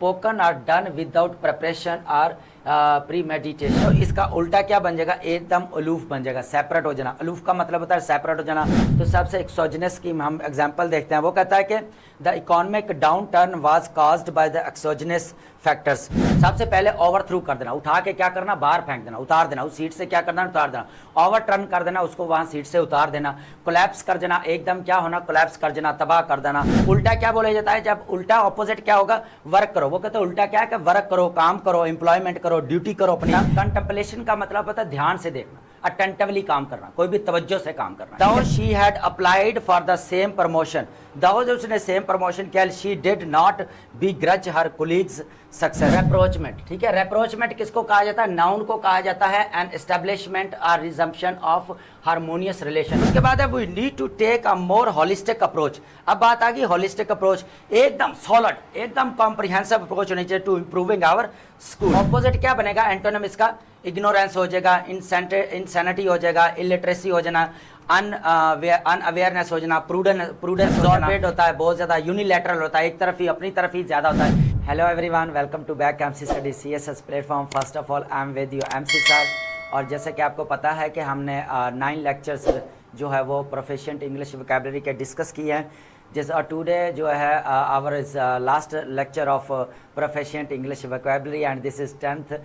Spoken और done without preparation और pre meditation. तो इसका उल्टा क्या बन जाएगा, एकदम अलूफ बन जाएगा, सेपरेट हो जाना। अलूफ का मतलब होता है सेपरेट हो जाना। तो सबसे एक्सोजनस की हम एग्जांपल देखते हैं। वो कहता है कि the economic down turn was caused by the exogenous factors. सबसे पहले ओवर थ्रू कर देना, उठा के क्या करना, बाहर फेंक देना, उतार देना, उस सीट से क्या करना, उतार देना। ओवर टर्न कर देना, उसको वहां सीट से उतार देना। कोलैप्स कर देना, एकदम क्या होना, कोलैप्स कर देना, तबाह कर देना। उल्टा क्या बोला जाता है, जब उल्टा ऑपोजिट क्या होगा, वर्क करो। वो कहते हैं उल्टा क्या है कि वर्क करो, काम करो, एम्प्लॉयमेंट करो, ड्यूटी करो अपनी। कंटेम्पलेशन का मतलब होता है ध्यान से देखना, अटेंटिवली काम करना, कोई भी तवज्जो से काम करना। Though she had applied for the same promotion, though जब उसने सेम प्रमोशन किया, she did not begrudge her colleagues success. Reproachment, ठीक है। reproachment किसको कहा जाता है, नाउन को कहा जाता है। an establishment or resumption of harmonious relation। उसके बाद है we need to take a more holistic approach। अब बात आ गई holistic approach, एकदम solid, एकदम comprehensive approach होनी चाहिए to improving our school। opposite क्या बनेगा, एंटोनिम इसका इग्नोरेंस हो जाएगा, इंसैनिटी हो जाएगा, इलिटरेसी हो जाना, अनअवेयरनेस हो जाना, प्रूडेंस होता है, बहुत ज्यादा यूनिलैटरल होता है, एक तरफ ही, अपनी तरफ ही ज्यादा होता है। Hello everyone, welcome to back MC study CSS platform. First of all I am with you MC sir. और जैसे कि आपको पता है कि हमने 9 लेक्चर्स जो है वो प्रोफिशिएंट इंग्लिश वोकैबुलरी के डिस्कस किए हैं। जैसे टुडे जो है our is last lecture of proficient English vocabulary and this is 10th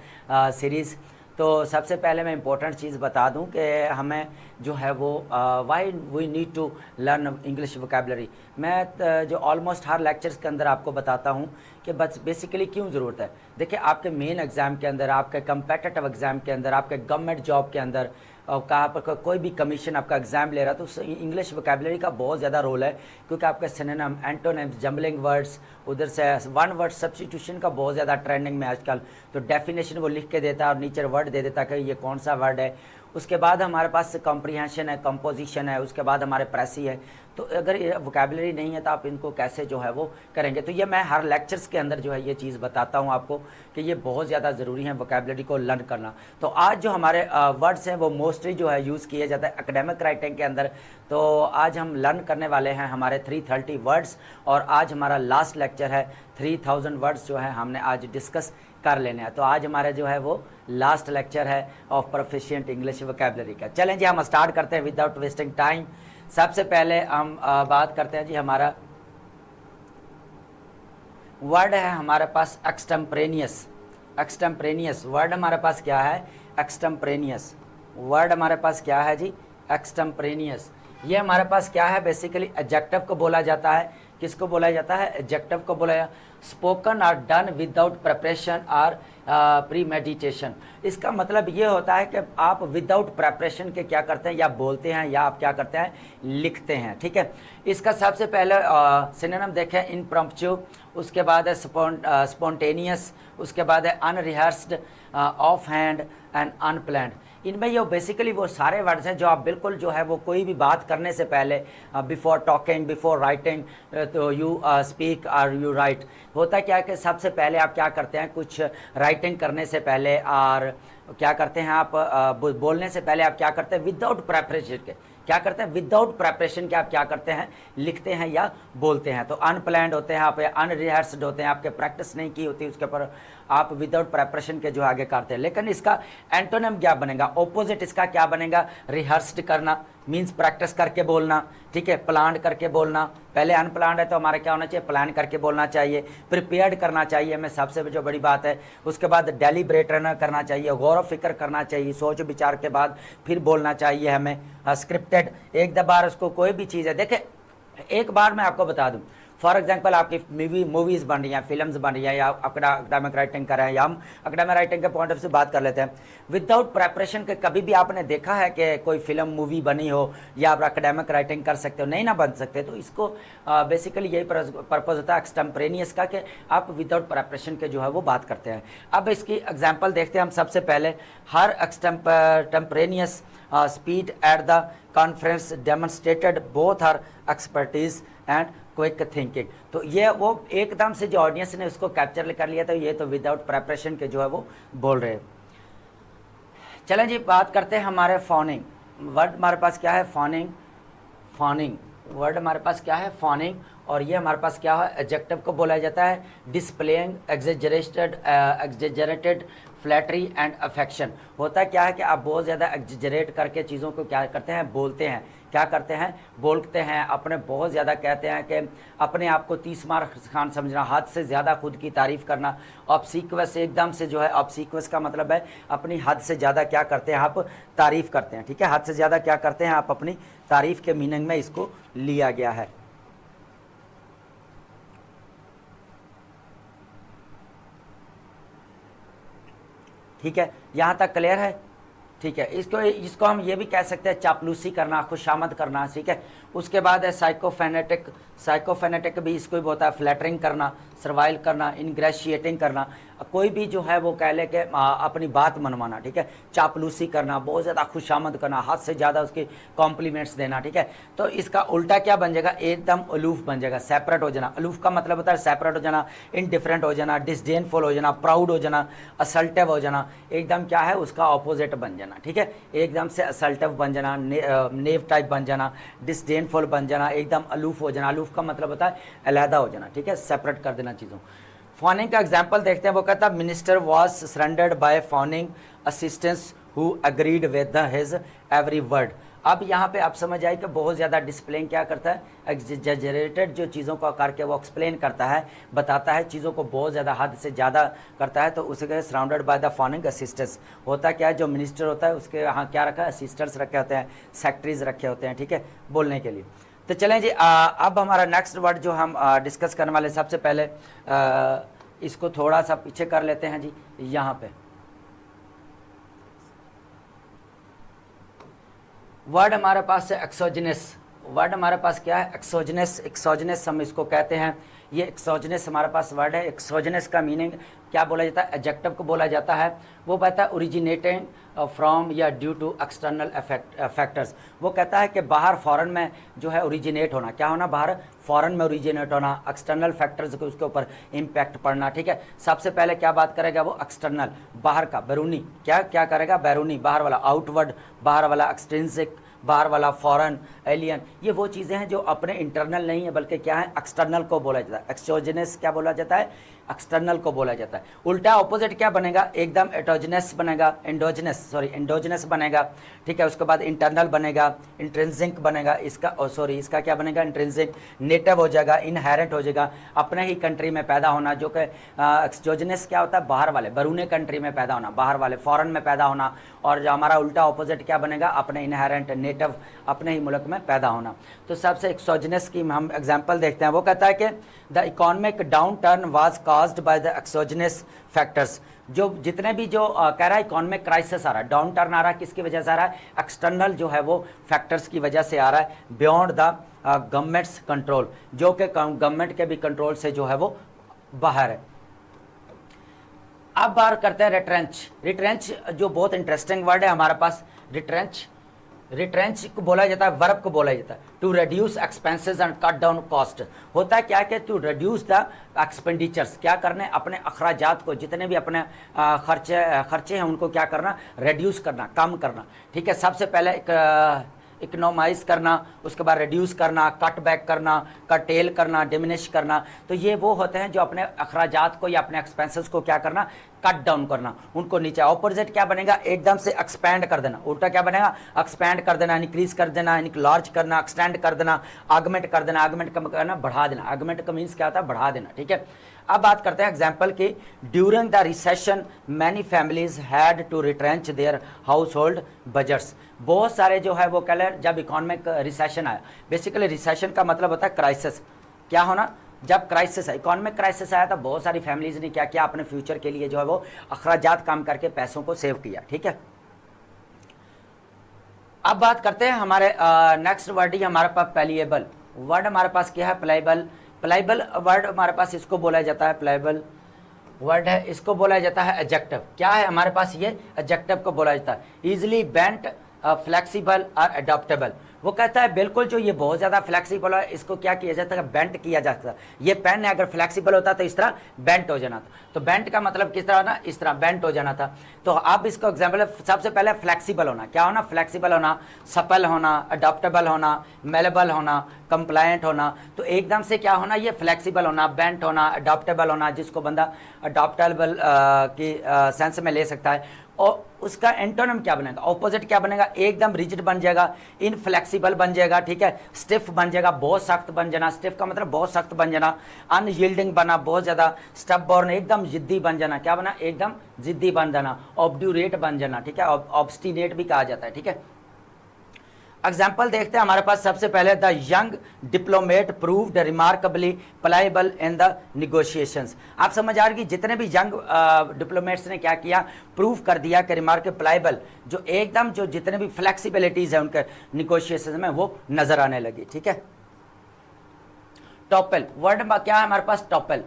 series. तो सबसे पहले मैं इंपॉर्टेंट चीज़ बता दूं कि हमें जो है वो why we need to learn English vocabulary. मैं जो ऑलमोस्ट हर लेक्चर्स के अंदर आपको बताता हूं कि बस बेसिकली क्यों ज़रूरत है। देखिए, आपके मेन एग्ज़ाम के अंदर, आपके कम्पेटिटिव एग्ज़ाम के अंदर, आपके गवर्नमेंट जॉब के अंदर, कहाँ पर कोई भी कमीशन आपका एग्जाम ले रहा है, तो इंग्लिश वोकैबुलरी का बहुत ज़्यादा रोल है। क्योंकि आपके सिनोनिम, एंटोनिम्स, जम्बलिंग वर्ड्स, उधर से वन वर्ड सब्स्टिट्यूशन का बहुत ज़्यादा ट्रेंडिंग में आजकल। तो डेफिनेशन वो लिख के देता है और नीचे वर्ड दे देता है कि ये कौन सा वर्ड है। उसके बाद हमारे पास कॉम्प्रीहेंशन है, कंपोजिशन है, उसके बाद हमारे प्रेसी है। तो अगर वोकैबुलरी नहीं है तो आप इनको कैसे जो है वो करेंगे। तो ये मैं हर लेक्चर्स के अंदर जो है ये चीज़ बताता हूँ आपको कि ये बहुत ज़्यादा ज़रूरी है वोकैबुलरी को लर्न करना। तो आज जो हमारे वर्ड्स हैं वो मोस्टली जो है यूज़ किए जाते हैं एकेडमिक राइटिंग के अंदर। तो आज हम लर्न करने वाले हैं हमारे 330 वर्ड्स, और आज हमारा लास्ट लेक्चर है। 3000 वर्ड्स जो है हमने आज डिस्कस कर लेने हैं। तो आज हमारा जो है वो लास्ट लेक्चर है ऑफ प्रोफिशिएंट इंग्लिश वोकैबुलरी का। चलें जी, हम स्टार्ट करते हैं विदाउट वेस्टिंग टाइम। सबसे पहले हम बात करते हैं जी, हमारा वर्ड है हमारे पास एक्सटेम्परेनियस। एक्सटेम्परेनियस वर्ड हमारे पास क्या है, एक्सटेम्परेनियस वर्ड हमारे पास क्या है जी, एक्सटेम्परेनियस। ये हमारे पास क्या है, बेसिकली एडजेक्टिव को बोला जाता है। किसको बोला जाता है, एडजेक्टिव को बोला जाता है। स्पोकन और डन विदाउट प्रिपरेशन और प्री मेडिटेशन। इसका मतलब ये होता है कि आप विदाउट प्रिपरेशन के क्या करते हैं, या बोलते हैं या आप क्या करते हैं, लिखते हैं। ठीक है। इसका सबसे पहले सिनोनिम देखें, इम्प्रॉम्प्चू, उसके बाद है स्पॉन्टेनियस, उसके बाद है अनरिहर्स्ड, ऑफ हैंड एंड अनप्लान्ड। इनमें ये बेसिकली वो सारे वर्ड्स हैं जो आप बिल्कुल जो है वो कोई भी बात करने से पहले, बिफोर टॉकिंग, बिफोर राइटिंग, तो यू स्पीक और यू राइट। होता क्या है कि सबसे पहले आप क्या करते हैं, कुछ राइटिंग करने से पहले और क्या करते हैं आप बोलने से पहले आप क्या करते हैं, विदाउट प्रेपरेशन के क्या करते हैं, विदाउट प्रेपरेशन के आप क्या करते हैं, लिखते हैं या बोलते हैं। तो अनप्लान्ड होते हैं आप, अनरिहर्स्ड होते हैं, आपके प्रैक्टिस नहीं की होती, उसके ऊपर आप विदाउट प्रेपरेशन के जो आगे करते हैं। लेकिन इसका एंटोनिम क्या बनेगा, ऑपोजिट इसका क्या बनेगा, रिहर्स्ड करना, मीन्स प्रैक्टिस करके बोलना। ठीक है, प्लान करके बोलना। पहले अनप्लान्ड है तो हमारा क्या होना चाहिए, प्लान करके बोलना चाहिए, प्रिपेयर्ड करना चाहिए हमें, सबसे जो बड़ी बात है। उसके बाद डेलिब्रेट करना चाहिए, गौर फिक्र करना चाहिए, सोच विचार के बाद फिर बोलना चाहिए हमें। स्क्रिप्टेड, एक दो बार उसको कोई भी चीज़ है, देखे एक बार मैं आपको बता दूं, फॉर एग्जांपल आपकी मूवीज़ बन रही हैं, फिल्म्स बन रही हैं, या अकेडमिक राइटिंग कर रहे हैं, या हम अकेडमिक राइटिंग के पॉइंट ऑफ से बात कर लेते हैं। विदाउट प्रेपरेशन के कभी भी आपने देखा है कि कोई फिल्म मूवी बनी हो या आप अकेडमिक राइटिंग कर सकते हो, नहीं ना बन सकते। तो इसको बेसिकली यही पर्पज़ होता है एक्सटेम्परेनियस का, कि आप विदाउट प्रेपरेशन के जो है वो बात करते हैं। अब इसकी एग्जाम्पल देखते हैं हम। सबसे पहले, her extemporaneous speech at the conference demonstrated both her expertise and quick thinking. तो ये वो एकदम से जो ऑडियंस ने उसको कैप्चर कर लिया था, ये तो विदाउट प्रेपरेशन के जो है वो बोल रहे हैं। चलें जी, बात करते हैं हमारे फॉनिंग वर्ड। हमारे पास क्या है, फॉनिंग। फॉनिंग वर्ड हमारे पास क्या है, फॉनिंग। और ये हमारे पास क्या है, एडजेक्टिव को बोला जाता है displaying exaggerated flattery and affection. होता क्या है कि आप बहुत ज़्यादा एग्जेजरेट करके चीज़ों को क्या करते हैं, बोलते हैं, क्या करते हैं, बोलते हैं, अपने बहुत ज़्यादा कहते हैं कि अपने आप को 30 मार खान समझना, हद से ज़्यादा खुद की तारीफ़ करना। ऑब्सीक्वस एकदम से जो है, ऑब्सीक्वस का मतलब है अपनी हद से ज़्यादा क्या करते हैं आप, तारीफ़ करते हैं, ठीक है, हद से ज़्यादा क्या करते हैं आप, अपनी तारीफ़ के मीनिंग में इसको लिया गया है। ठीक है, यहाँ तक क्लियर है? ठीक है, इसको हम ये भी कह सकते हैं चापलूसी करना, खुशामद करना, ठीक है। उसके बाद है साइकोफेनेटिक। साइकोफेनेटिक भी इसको भी होता है फ्लैटरिंग करना, सर्वाइल करना, इनग्रेशिएटिंग करना, कोई भी जो है वो कह ले के अपनी बात मनवाना, ठीक है, चापलूसी करना, बहुत ज़्यादा खुशामद करना, हद से ज़्यादा उसके कॉम्प्लीमेंट्स देना, ठीक है। तो इसका उल्टा क्या बन जाएगा, एकदम अलूफ बन जाएगा, सेपरेट हो जाना। अलूफ का मतलब होता है सेपरेट हो जाना, इनडिफरेंट हो जाना, डिसडेनफुल हो जाना, प्राउड हो जाना, असल्टिव हो जाना, एकदम क्या है उसका ऑपोजिट बन जाना, ठीक है, एकदम से असल्टिव बन जाना, नेव टाइप बन जाना, डिसडेनफुल बन जाना, एकदम अलूफ हो जाना। अलूफ का मतलब होता है अलहदा हो जाना, ठीक है, सेपरेट कर देना चीज़ों। फॉनिंग का एग्जाम्पल देखते हैं, वो कहता है minister was surrendered by fawning assistants who agreed with his every word. अब यहाँ पे आप समझ आए कि बहुत ज़्यादा डिस्प्लेइंग क्या करता है, एग्जेजरेटेड जो चीज़ों को करके वो एक्सप्लेन करता है, बताता है चीज़ों को बहुत ज़्यादा हद से ज़्यादा करता है, तो उसे कहते surrounded by the fawning assistants. होता क्या है, जो मिनिस्टर होता है उसके यहाँ क्या रखा है, असिस्टेंट्स रखे होते हैं, सेक्रेटरीज रखे होते हैं, ठीक है, बोलने के लिए। तो चलें जी, अब हमारा नेक्स्ट वर्ड जो हम डिस्कस करने वाले, सबसे पहले इसको थोड़ा सा पीछे कर लेते हैं जी। यहाँ पे वर्ड हमारे पास है एक्सोजिनस। वर्ड हमारे पास क्या है, एक्सोजिनस। एक्सोजिनस हम इसको कहते हैं, ये एक्सोजिनस हमारे पास वर्ड है। एक्सोजिनस का मीनिंग क्या बोला जाता है, एडजेक्टिव को बोला जाता है। वो कहता है ओरिजिनेटिंग फ्रॉम या ड्यू टू एक्सटर्नल फैक्टर्स। वो कहता है कि बाहर फॉरेन में जो है ओरिजिनेट होना, क्या होना, बाहर फॉरेन में ओरिजिनेट होना, एक्सटर्नल फैक्टर्स को उसके ऊपर इम्पैक्ट पड़ना, ठीक है। सबसे पहले क्या बात करेगा वो, एक्सटर्नल, बाहर का, बैरूनी, क्या क्या करेगा, बैरूनी, बाहर वाला, आउटवर्ड, बाहर वाला, एक्सट्रिंसिक, बाहर वाला, फॉरेन, एलियन, ये वो चीज़ें हैं जो अपने इंटरनल नहीं है बल्कि क्या है, एक्सटर्नल को बोला जाता है। एक्सोजिनस क्या बोला जाता है, एक्सटर्नल को बोला जाता है। उल्टा ऑपोजिट क्या बनेगा, एकदम एटोजिनस बनेगा, एंडोजिनस बनेगा, ठीक है। उसके बाद इंटरनल बनेगा, इंट्रिंसिक बनेगा, इसका क्या बनेगा, इंट्रिंसिक। नेटिव हो जाएगा, इनहेरेंट हो जाएगा, अपने ही कंट्री में पैदा होना, जो कि एक्सोजिनस क्या होता है, बाहर वाले, बैरूनी कंट्री में पैदा होना, बाहर वाले, फॉरेन में पैदा होना। और जो हमारा उल्टा ऑपोजिट क्या बनेगा, अपने इनहेरेंट, नेटिव, अपने ही मुल्क में पैदा होना। तो सबसे एक्सोजिनस की हम एग्जांपल देखते हैं। वो कहता है कि the economic down turn was caused by the exogenous factors. जो जितने भी जो कह रहा है इकोनॉमिक क्राइसिस आ रहा है, डाउन टर्न आ रहा है, किसकी वजह से आ रहा है, एक्सटर्नल जो है वो फैक्टर्स की वजह से आ रहा है, बियॉन्ड द गवर्नमेंट्स कंट्रोल, जो कि गवर्नमेंट के भी कंट्रोल से जो है वो बाहर है। अब बात करते हैं रिट्रेंच। रिट्रेंच जो बहुत इंटरेस्टिंग वर्ड है हमारे पास, रिट्रेंच। रिट्रेंच को बोला जाता है, वर्ब को बोला जाता है to reduce expenses and cut down cost. होता है क्या कि टू रिड्यूस द एक्सपेंडिचर्स, क्या करने, अपने अखराजात को, जितने भी अपने खर्चे हैं उनको क्या करना, रिड्यूस करना, कम करना, ठीक है। सबसे पहले इकोनोमाइज करना, उसके बाद रिड्यूस करना, कट बैक करना, कटेल करना, डिमिनिश करना। तो ये वो होते हैं जो अपने अखराजात को या अपने एक्सपेंसेस को क्या करना, कट डाउन करना, उनको नीचे। ऑपोजिट क्या बनेगा, एकदम से एक्सपैंड कर देना। उल्टा क्या बनेगा, एक्सपैंड कर देना, इंक्रीज कर देना, लार्ज करना, एक्सटेंड कर देना, आगमेंट कर देना, आगमेंट कम करना, बढ़ा देना। आगमेंट का मीन्स क्या होता है, बढ़ा देना, ठीक है। अब बात करते हैं एग्जाम्पल की। During the recession many families had to retrench their household budgets. बहुत सारे जो है वो कह लें, जब इकोनॉमिक रिसेशन आया, बेसिकली रिसेशन का मतलब होता है क्राइसिस, क्या होना, जब क्राइसिस है, इकोनॉमिक क्राइसिस आया तो बहुत सारी फैमिलीज ने क्या किया, अपने फ्यूचर के लिए जो है वो अखराजात काम करके पैसों को सेव किया, ठीक है। अब बात करते हैं हमारे नेक्स्ट वर्ड ही हमारे पास प्लेएबल। वर्ड हमारे पास क्या है, प्लेएबल। प्लेएबल वर्ड हमारे पास इसको बोला जाता है, प्लेएबल वर्ड है, इसको बोला जाता है एडजेक्टिव। क्या है हमारे पास, ये एडजेक्टिव को बोला जाता है। इजिली बेंट, फ्लेक्सिबल और अडॉप्टेबल। वो कहता है बिल्कुल जो ये बहुत ज़्यादा फ्लेक्सिबल है, इसको क्या किया जाता है, बेंट किया जा सकता है। ये पेन है, अगर फ्लेक्सिबल होता तो इस तरह बेंट हो जाना था। तो बेंट का मतलब किस तरह ना, इस तरह बेंट हो जाना था। तो आप इसको एग्जाम्पल, सबसे पहले फ्लेक्सिबल होना, क्या होना, फ्लेक्सिबल होना, सपल होना, अडॉप्टेबल होना, मेलेबल होना, कंप्लायंट होना। तो एकदम से क्या होना, ये फ्लेक्सिबल होना, बेंट होना, अडॉप्टेबल होना, जिसको बंदा अडॉप्टेबल की सेंस में ले सकता है। और उसका एंटोनिम क्या बनेगा, ऑपोजिट क्या बनेगा, एकदम रिजिड बन जाएगा, इनफ्लेक्सिबल बन जाएगा, ठीक है, स्टिफ बन जाएगा, बहुत सख्त बन जाना, स्टिफ का मतलब बहुत सख्त बन जाना, अनयील्डिंग बना, बहुत ज़्यादा स्टबबॉर्न, एकदम जिद्दी बन जाना, क्या बना, एकदम जिद्दी बन जाना, ऑब्ड्यूरेट बन जाना, ठीक है, ऑब्स्टिनेट भी कहा जाता है, ठीक है। एग्जाम्पल देखते हैं हमारे पास, सबसे पहले the young diplomat proved remarkably pliable in the negotiations. आप समझ आ रही कि जितने भी यंग डिप्लोमेट्स ने क्या किया, प्रूव कर दिया कि रिमार्केबल प्लायबल, जो एकदम जो जितने भी फ्लेक्सिबिलिटीज है उनके निगोशिएशन में वो नजर आने लगी, ठीक है। टॉपल वर्ड क्या है हमारे पास, टॉपल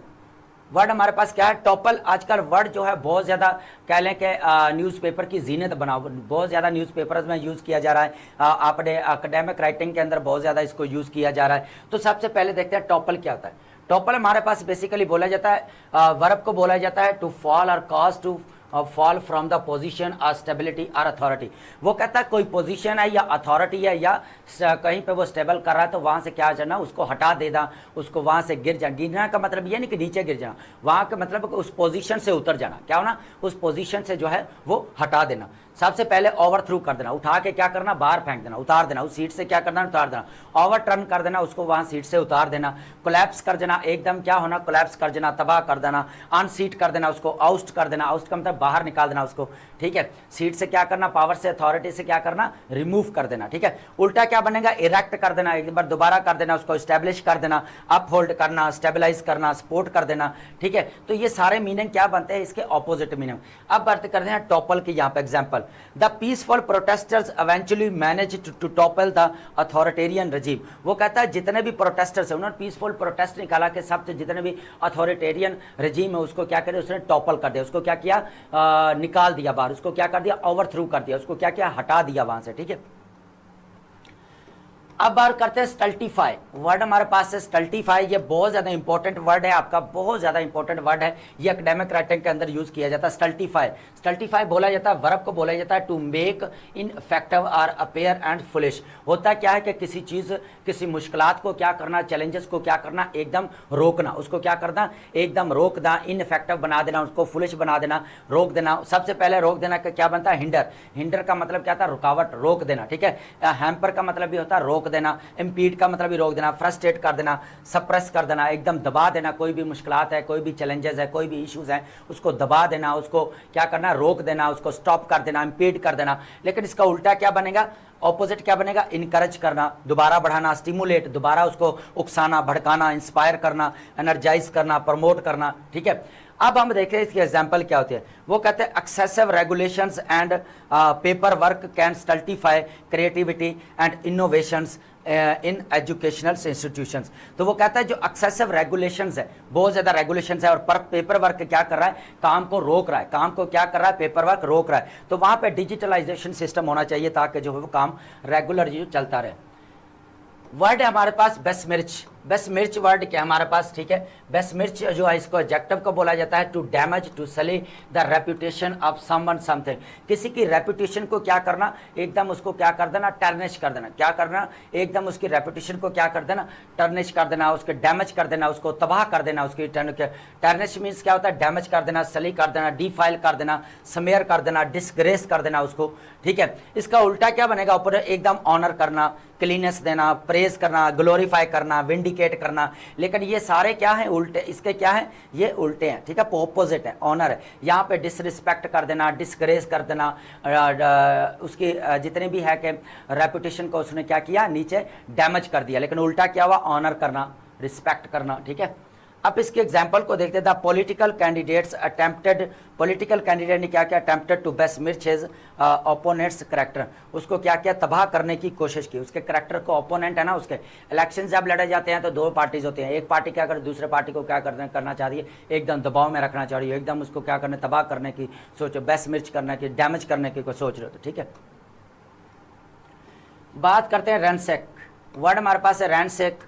वर्ड हमारे पास क्या है, टॉपल। आजकल वर्ड जो है बहुत ज़्यादा कह लें कि न्यूज़पेपर की जीनत बना, बहुत ज़्यादा न्यूज़पेपर्स में यूज़ किया जा रहा है, अपने एकेडमिक राइटिंग के अंदर बहुत ज़्यादा इसको यूज़ किया जा रहा है। तो सबसे पहले देखते हैं टॉपल क्या होता है। टॉपल हमारे पास बेसिकली बोला जाता है, वर्ब को बोला जाता है टू फॉल और cause to fall from the position और स्टेबिलिटी और अथॉरिटी। वो कहता है कोई पोजीशन है या अथॉरिटी है या कहीं पे वो स्टेबल कर रहा है, तो वहाँ से क्या करना, उसको हटा देना, उसको वहाँ से गिर जाना। गिरना का मतलब ये नहीं कि नीचे गिर जाना, वहाँ का मतलब उस पोजीशन से उतर जाना, क्या होना, उस पोजीशन से जो है वो हटा देना। सबसे पहले ओवर थ्रू कर देना, उठा के क्या करना, बाहर फेंक देना, उतार देना, उस सीट से क्या करना, उतार देना। ओवर टर्न कर देना, उसको वहाँ सीट से उतार देना। कोलैप्स कर देना, एकदम क्या होना, कोलैप्स कर देना, तबाह कर देना। अनसीट कर देना, उसको आउस्ट कर देना, आउस्ट का मतलब बाहर निकाल देना उसको, ठीक है। सीट से क्या करना, पावर से, अथॉरिटी से क्या करना, रिमूव कर देना, ठीक है। उल्टा क्या बनेगा, इरेक्ट कर देना, एक बार दोबारा कर देना, उसको स्टैब्लिश कर देना, अप होल्ड करना, स्टेबलाइज करना, सपोर्ट कर देना, ठीक है। तो ये सारे मीनिंग क्या बनते हैं, इसके ऑपोजिट मीनिंग। अब बात करते हैं टॉपल की, यहाँ पे example, the peaceful protesters eventually manage to topple the authoritarian regime. वो कहता है जितने भी प्रोटेस्टर्स हैं उन्होंने पीसफुल प्रोटेस्ट निकाला कि सबसे जितने भी अथॉरिटेरियन रजीम है उसको क्या करे, उसने टॉपल कर दिया, उसको क्या किया, निकाल दिया बाहर, उसको क्या कर दिया, ओवर थ्रू कर दिया, उसको क्या किया, हटा दिया वहां से, ठीक है। अब बात करते हैं स्टल्टीफाई। वर्ड हमारे पास है स्टल्टीफाई, ये बहुत ज्यादा इंपॉर्टेंट वर्ड है आपका, बहुत ज्यादा इंपॉर्टेंट वर्ड है, ये एकेडमिक राइटिंग के अंदर यूज किया जाता है। स्टल्टीफाई, स्टल्टीफाई बोला जाता है, वर्ब को बोला जाता है टू मेक इनफेक्टिव और अपेयर एंड फुलिश। होता क्या है कि किसी चीज, किसी मुश्किलात को क्या करना, चैलेंजेस को क्या करना, एकदम रोकना, उसको क्या करना, एकदम रोक देना, इनफेक्टिव बना देना, उसको फुलिश बना देना, रोक देना। सबसे पहले रोक देना का क्या बनता है, हिंडर। हिंडर का मतलब क्या था, रुकावट, रोक देना, ठीक है। हैम्पर का मतलब भी होता है रोक देना, इम्पीड का मतलब भी रोक देना, फ्रस्ट्रेट कर देना, सप्रेस कर देना, एकदम दबा देना। कोई भी मुश्किलात है, कोई भी चैलेंजेस है, कोई भी इश्यूज है, उसको दबा देना, उसको क्या करना, रोक देना, उसको स्टॉप कर देना, इम्पीड कर देना। लेकिन इसका उल्टा क्या बनेगा, ऑपोजिट क्या बनेगा, इनकरेज करना, दोबारा बढ़ाना, स्टिमुलेट, दोबारा उसको उकसाना, भड़काना, इंस्पायर करना, एनर्जाइज करना, प्रमोट करना, ठीक है। अब हम देखते हैं इसकी एग्जांपल क्या होती है। वो कहते हैं excessive regulations and paper work can stultify creativity and innovations in educational institutions. तो वो कहता है जो एक्सेसिव रेगुलेशंस है, बहुत ज्यादा रेगुलेशंस है, और पेपर वर्क क्या कर रहा है, काम को रोक रहा है, काम को क्या कर रहा है, पेपर वर्क रोक रहा है। तो वहां पे डिजिटलाइजेशन सिस्टम होना चाहिए ताकि जो है वो काम रेगुलर जो चलता रहे। वर्ड है हमारे पास बेस्मिर्च। बेस्मिर्च वर्ड क्या हमारे पास, ठीक है। बेस्मिर्च जो है इसको एडजेक्टिव को बोला जाता है टू डैमेज, टू सली the reputation of someone something. किसी की रेपुटेशन को क्या करना, एकदम उसको क्या कर देना, टर्निश कर देना, क्या करना, एकदम उसकी रेपुटेशन को क्या कर देना, टर्निश कर देना, उसके डैमेज कर देना, उसको तबाह कर देना। उसकी टर्निश मीन्स क्या होता है, डैमेज कर देना, सली कर देना, डिफाइल कर देना, स्मेयर कर देना, डिस्ग्रेस कर देना उसको, ठीक है। इसका उल्टा क्या बनेगा, ऊपर एकदम ऑनर करना, क्लीनेस देना, प्रेज करना, ग्लोरीफाई करना, विंडिकेट करना। लेकिन ये सारे क्या हैं, उल्टे, इसके क्या हैं, ये उल्टे हैं, ठीक है, ऑपोजिट है, ऑनर है। यहाँ पे डिसरिस्पेक्ट कर देना, डिस्ग्रेस कर देना, उसकी जितने भी है कि रेपुटेशन को उसने क्या किया, नीचे डैमेज कर दिया। लेकिन उल्टा क्या हुआ, ऑनर करना, रिस्पेक्ट करना, ठीक है। अब इसके एग्जाम्पल को देखते थे। Political candidates attempted, political candidate ने क्या किया, attempted to besmirch his opponent's character. उसको क्या किया, तबाह करने की कोशिश की, उसके करैक्टर को। ओपोनेंट है ना उसके, इलेक्शन जब लड़े जाते हैं तो दो पार्टीज होती हैं, एक पार्टी क्या करे, दूसरे पार्टी को क्या करना चाह रही है, एकदम दबाव में रखना चाह रही है, एकदम उसको क्या करने, तबाह करने की सोच, बेस्मिर्च करने की, डैमेज करने की सोच रहे हो, ठीक है। बात करते हैं रैंसेक। वर्ड हमारे पास है रैंसेक।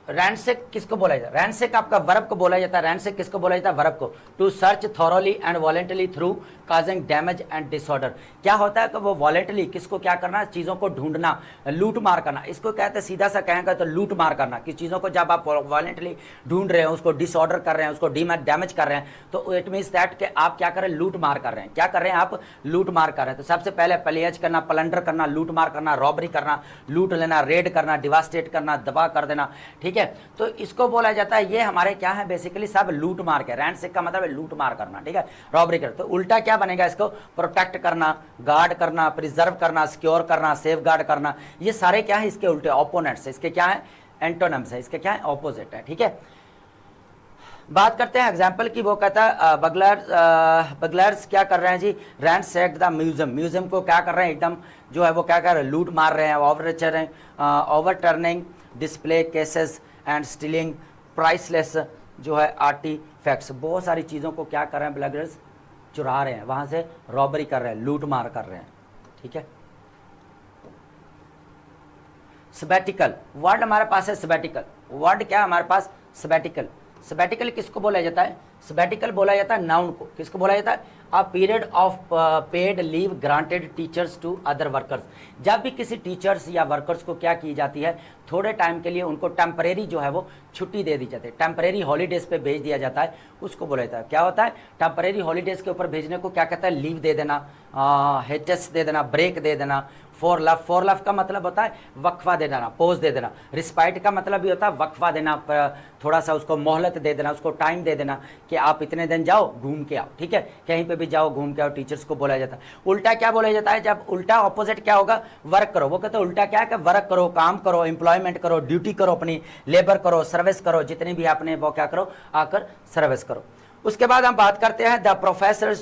रैंसेक किसको बोला जाता है? रैंसेक आपका वर्ब को बोला जाता है। रैंसेक किसको बोला जाता है? वर्ब को। To search thoroughly and violently through causing damage and disorder. क्या होता है कि वो वॉलेंटली किसको क्या करना, चीज़ों को ढूंढना, लूट मार करना। इसको कहते हैं, सीधा सा कहेंगे तो लूट मार करना, कि चीज़ों को जब आप वॉलेंटली ढूंढ रहे हैं, उसको डिसऑर्डर कर रहे हैं, उसको डैमेज कर रहे हैं, तो इट मीन्स दैट कि आप क्या कर रहे हैं? लूट मार कर रहे हैं। क्या कर रहे हैं आप? लूट मार कर रहे हैं। तो सबसे पहले प्लेज करना, प्लंडर करना, लूट मार करना, रॉबरी करना, लूट लेना, रेड करना, डिवास्टेट करना, दबा कर देना। ठीक है, तो इसको बोला जाता है, ये हमारे क्या है बेसिकली सब लूट मार के। रैंसेक का मतलब है लूट मार करना। ठीक है, रॉबरी कर। तो उल्टा क्या बनेगा? इसको प्रोटेक्ट करना, गार्ड करना, प्रिजर्व करना, सिक्योर करना, सेफ गार्ड करना। ये सारे क्या है? इसके उल्टे ऑपोनेंट्स है। इसके क्या है? एंटोनिम्स है। इसके क्या है? ऑपोजिट है। ठीक है, बात करते हैं एग्जाम्पल की। वो कहता है बगलर्स क्या कर रहे हैं जी? रैंसेक द म्यूजियम। म्यूजियम को क्या कर रहे हैं? एकदम जो है वो क्या कर रहे हैं? लूट मार रहे हैं। Overturning display cases and stealing priceless जो है आर्टिफैक्ट्स। बहुत सारी चीज़ों को क्या कर रहे हैं? बगलर्स चुरा रहे हैं, वहाँ से रॉबरी कर रहे हैं, लूट मार कर रहे हैं। ठीक है, सबैटिकल वर्ड हमारे पास है। सबैटिकल वर्ड क्या है हमारे पास? सबैटिकल। सबैटिकल किसको बोला जाता है? सबैटिकल बोला जाता है नाउन को। किसको बोला जाता है? A period of paid leave granted teachers to other workers. जब भी किसी टीचर्स या वर्कर्स को क्या की जाती है? थोड़े टाइम के लिए उनको टेम्परेरी जो है वो छुट्टी दे दी जाती है, टेम्परेरी हॉलीडेज पे भेज दिया जाता है, उसको बोला जाता है। क्या होता है? टेम्परेरी हॉलीडेज के ऊपर भेजने को क्या कहता है? लीव दे देना, हेटेस दे देना, ब्रेक दे देना। फॉर लव, फॉर लव का मतलब होता है वक्फा दे देना, पोज दे देना। रिस्पाइट का मतलब भी होता है वक्फा देना, थोड़ा सा उसको मोहलत दे देना, उसको टाइम दे देना कि आप इतने दिन जाओ घूम के आओ। ठीक है, कहीं पे भी जाओ घूम के आओ, टीचर्स को बोला जाता है। उल्टा क्या बोला जाता है? जब उल्टा ऑपोजिट क्या होगा? वर्क करो। वो कहते हैं उल्टा क्या है कि वर्क करो, काम करो, एम्प्लॉयमेंट करो, ड्यूटी करो, अपनी लेबर करो, सर्विस करो, जितनी भी आपने वो क्या करो? आकर सर्विस करो। उसके बाद हम बात करते हैं the professor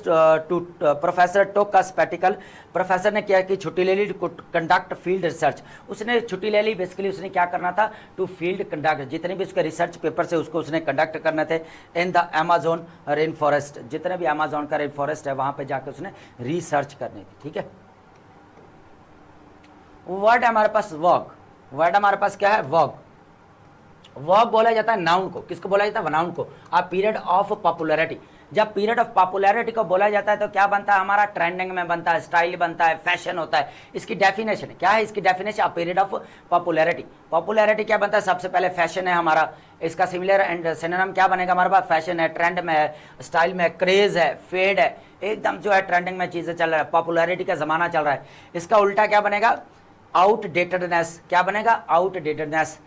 took a sabbatical. Professor ने क्या कि छुट्टी ले ली टू कंडक्ट फील्ड रिसर्च। उसने छुट्टी ले ली, बेसिकली उसने क्या करना था? टू फील्ड कंडक्ट, जितने भी उसके रिसर्च पेपर से उसको उसने कंडक्ट करने थे in the Amazon rain forest. जितने भी अमेजोन का रेन फॉरेस्ट है वहां पे जाकर उसने रिसर्च करनी थी। ठीक है, वर्ड हमारे पास वॉक। वर्ड हमारे पास क्या है? वॉक। वर्ब बोला जाता है नाउन को। किसको बोला जाता है? नाउन को। आ पीरियड ऑफ पॉपुलैरिटी। जब पीरियड ऑफ पॉपुलैरिटी को बोला जाता है तो क्या बनता है हमारा? ट्रेंडिंग में बनता है, स्टाइल बनता है, फैशन होता है। इसकी डेफिनेशन क्या है? इसकी definition a period of popularity. Popularity क्या बनता है? सबसे पहले फैशन है हमारा। इसका सिमिलर एंड सिनोनिम क्या बनेगा हमारे पास? फैशन है, ट्रेंड में है, स्टाइल में है, क्रेज है, फेड है, एकदम जो है ट्रेंडिंग में चीजें चल रहा है, पॉपुलैरिटी का जमाना चल रहा है। इसका उल्टा क्या बनेगा? आउटडेटेडनेस। क्या बनेगा? आउटडेटेडनेस।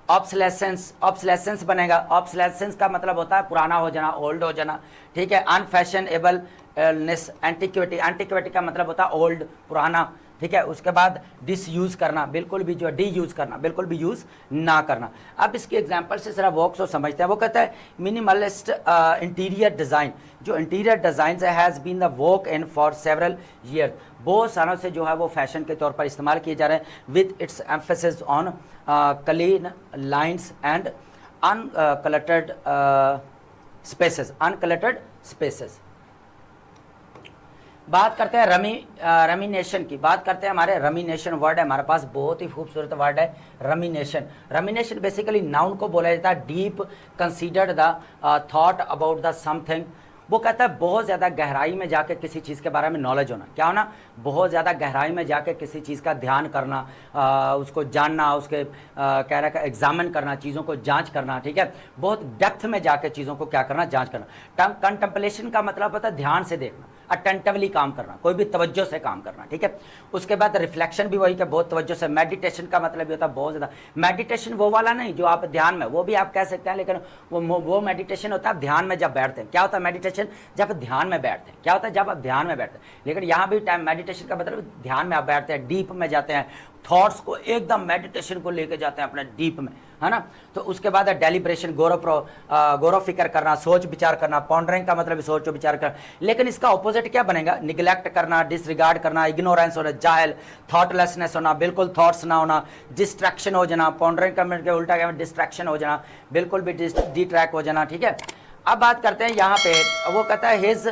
ऑब्सलेसेंस, ऑब्सलेसेंस बनेगा। ऑब्सलेसेंस का मतलब होता है पुराना हो जाना, ओल्ड हो जाना। ठीक है, अनफैशनेबलनेस, एंटिक्विटी। एंटिक्विटी का मतलब होता है ओल्ड, पुराना। ठीक है, उसके बाद डिस यूज करना, बिल्कुल भी जो डी यूज करना, बिल्कुल भी यूज ना करना। अब इसकी एग्जांपल से जरा वॉक्स को समझते हैं। वो कहता है मिनिमलिस्ट इंटीरियर डिजाइन। जो interior design has been the vogue in for several year. बहुत सालों से जो है वो फैशन के तौर पर इस्तेमाल किए जा रहे हैं। With its emphasis on clean lines and uncluttered spaces, uncluttered spaces. बात करते हैं रमीनेशन की। बात करते हैं हमारे रमीनेशन वर्ड है हमारे पास, बहुत ही खूबसूरत वर्ड है रमीनेशन। रमीनेशन बेसिकली नाउन को बोला जाता है deep considered the thought about the something. वो कहता है बहुत ज़्यादा गहराई में जाके किसी चीज़ के बारे में नॉलेज होना। क्या होना? बहुत ज़्यादा गहराई में जाके किसी चीज़ का ध्यान करना, उसको जानना, उसके कह रहा है एग्जामिन करना, चीज़ों को जांच करना। ठीक है, बहुत डेप्थ में जाके चीज़ों को क्या करना? जांच करना। कंटेम्पलेशन का मतलब होता है ध्यान से देखना, अटेंटिवली काम करना, कोई भी तवज्जो से काम करना। ठीक है, उसके बाद रिफ्लेक्शन भी वही का बहुत तवज्जो से। मेडिटेशन का मतलब होता है बहुत ज़्यादा। मेडिटेशन वो वाला नहीं जो आप ध्यान में, वो भी आप कह सकते हैं, लेकिन वो मेडिटेशन होता है ध्यान में जब बैठते हैं। क्या होता है मेडिटेशन? जब ध्यान में बैठते हैं। क्या होता है? जब आप ध्यान में बैठते हैं। लेकिन यहाँ भी टाइम मेडिटेशन का मतलब ध्यान में आप बैठते हैं, डीप में जाते हैं, थॉट्स को एकदम मेडिटेशन को लेके जाते हैं अपने डीप में, है ना। तो उसके बाद है डेलिब्रेशन, गौरव फिक्र करना, सोच विचार करना। पॉन्डरिंग का मतलब सोच विचार करना। लेकिन इसका ऑपोजिट क्या बनेगा? निगलेक्ट करना, डिसरिगार्ड करना, इग्नोरेंस होना, जाहिल, थॉटलेसनेस होना, बिल्कुल थॉट्स ना होना, डिस्ट्रैक्शन हो जाना। पॉन्डरिंग का मतलब उल्टा क्या? डिस्ट्रैक्शन हो जाना, बिल्कुल भी डिट्रैक्ट हो जाना। ठीक है, अब बात करते हैं यहाँ पे, वो कहता है his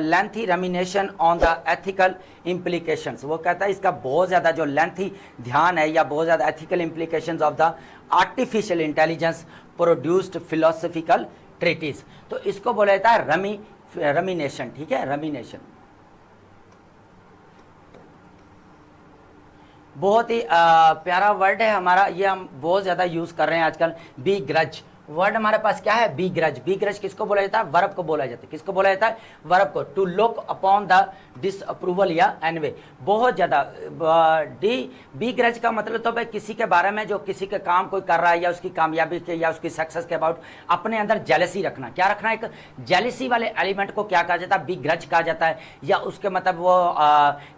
lengthy rumination on the ethical implications. वो कहता है इसका बहुत ज़्यादा जो लेंथी ध्यान है या बहुत ज़्यादा ethical implications of the artificial intelligence produced philosophical treaties. तो इसको बोला जाता है रमिनेशन, ठीक है, रमिनेशन। बहुत ही प्यारा वर्ड है हमारा, ये हम बहुत ज़्यादा यूज़ कर रहे हैं आजकल। बी ग्रज वर्ड हमारे पास क्या है, बी ग्रज। बी ग्रज किसको बोला जाता है, वर्ब को बोला जाता है। किसको बोला जाता है, वर्ब को। To look upon the disapproval या एनवे, बहुत ज़्यादा। बी ग्रज का मतलब तो भाई किसी के बारे में, जो किसी के काम कोई कर रहा है या उसकी कामयाबी के या उसकी सक्सेस के अबाउट अपने अंदर जेलसी रखना। क्या रखना, एक जेलसी वाले एलिमेंट को क्या कहा जाता है, बी ग्रज कहा जाता है। या उसके मतलब वो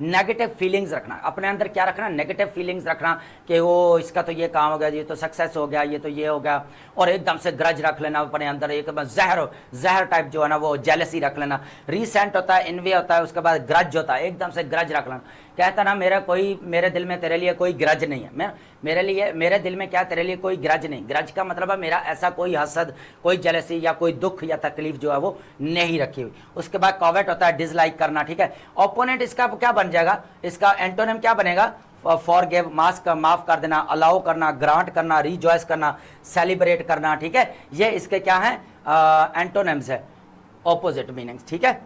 नेगेटिव फीलिंग्स रखना, अपने अंदर क्या रखना, नेगेटिव फीलिंग्स रखना कि वो इसका तो ये काम हो गया, ये तो सक्सेस हो गया, ये तो ये हो गया, और एकदम से ग्रज रख लेना अपने अंदर, एक जहर टाइप जो है ना वो जेलसी रख लेना। रीसेंट होता है, इनवे होता है, उसके बाद ग्रज होता है, एकदम से ग्रज रख लेना। कहता ना मेरे दिल में तेरे लिए कोई ग्रज नहीं है, मेरे दिल में क्या तेरे लिए कोई ग्रज नहीं। ग्रज का मतलब है मेरा ऐसा कोई हसद, कोई जेलसी या कोई दुख या तकलीफ जो है वो नहीं रखी हुई। उसके बाद कॉवेट होता है डिसलाइक करना, ठीक है। ओपोनेंट इसका क्या बन जाएगा, इसका एंटोनिम क्या बनेगा, फॉरगिव माफ कर देना, अलाउ करना, ग्रांट करना, रिजॉयस करना, सेलिब्रेट करना, ठीक है। ये इसके क्या है, एंटोनिम्स है, ऑपोजिट मीनिंग्स, ठीक है।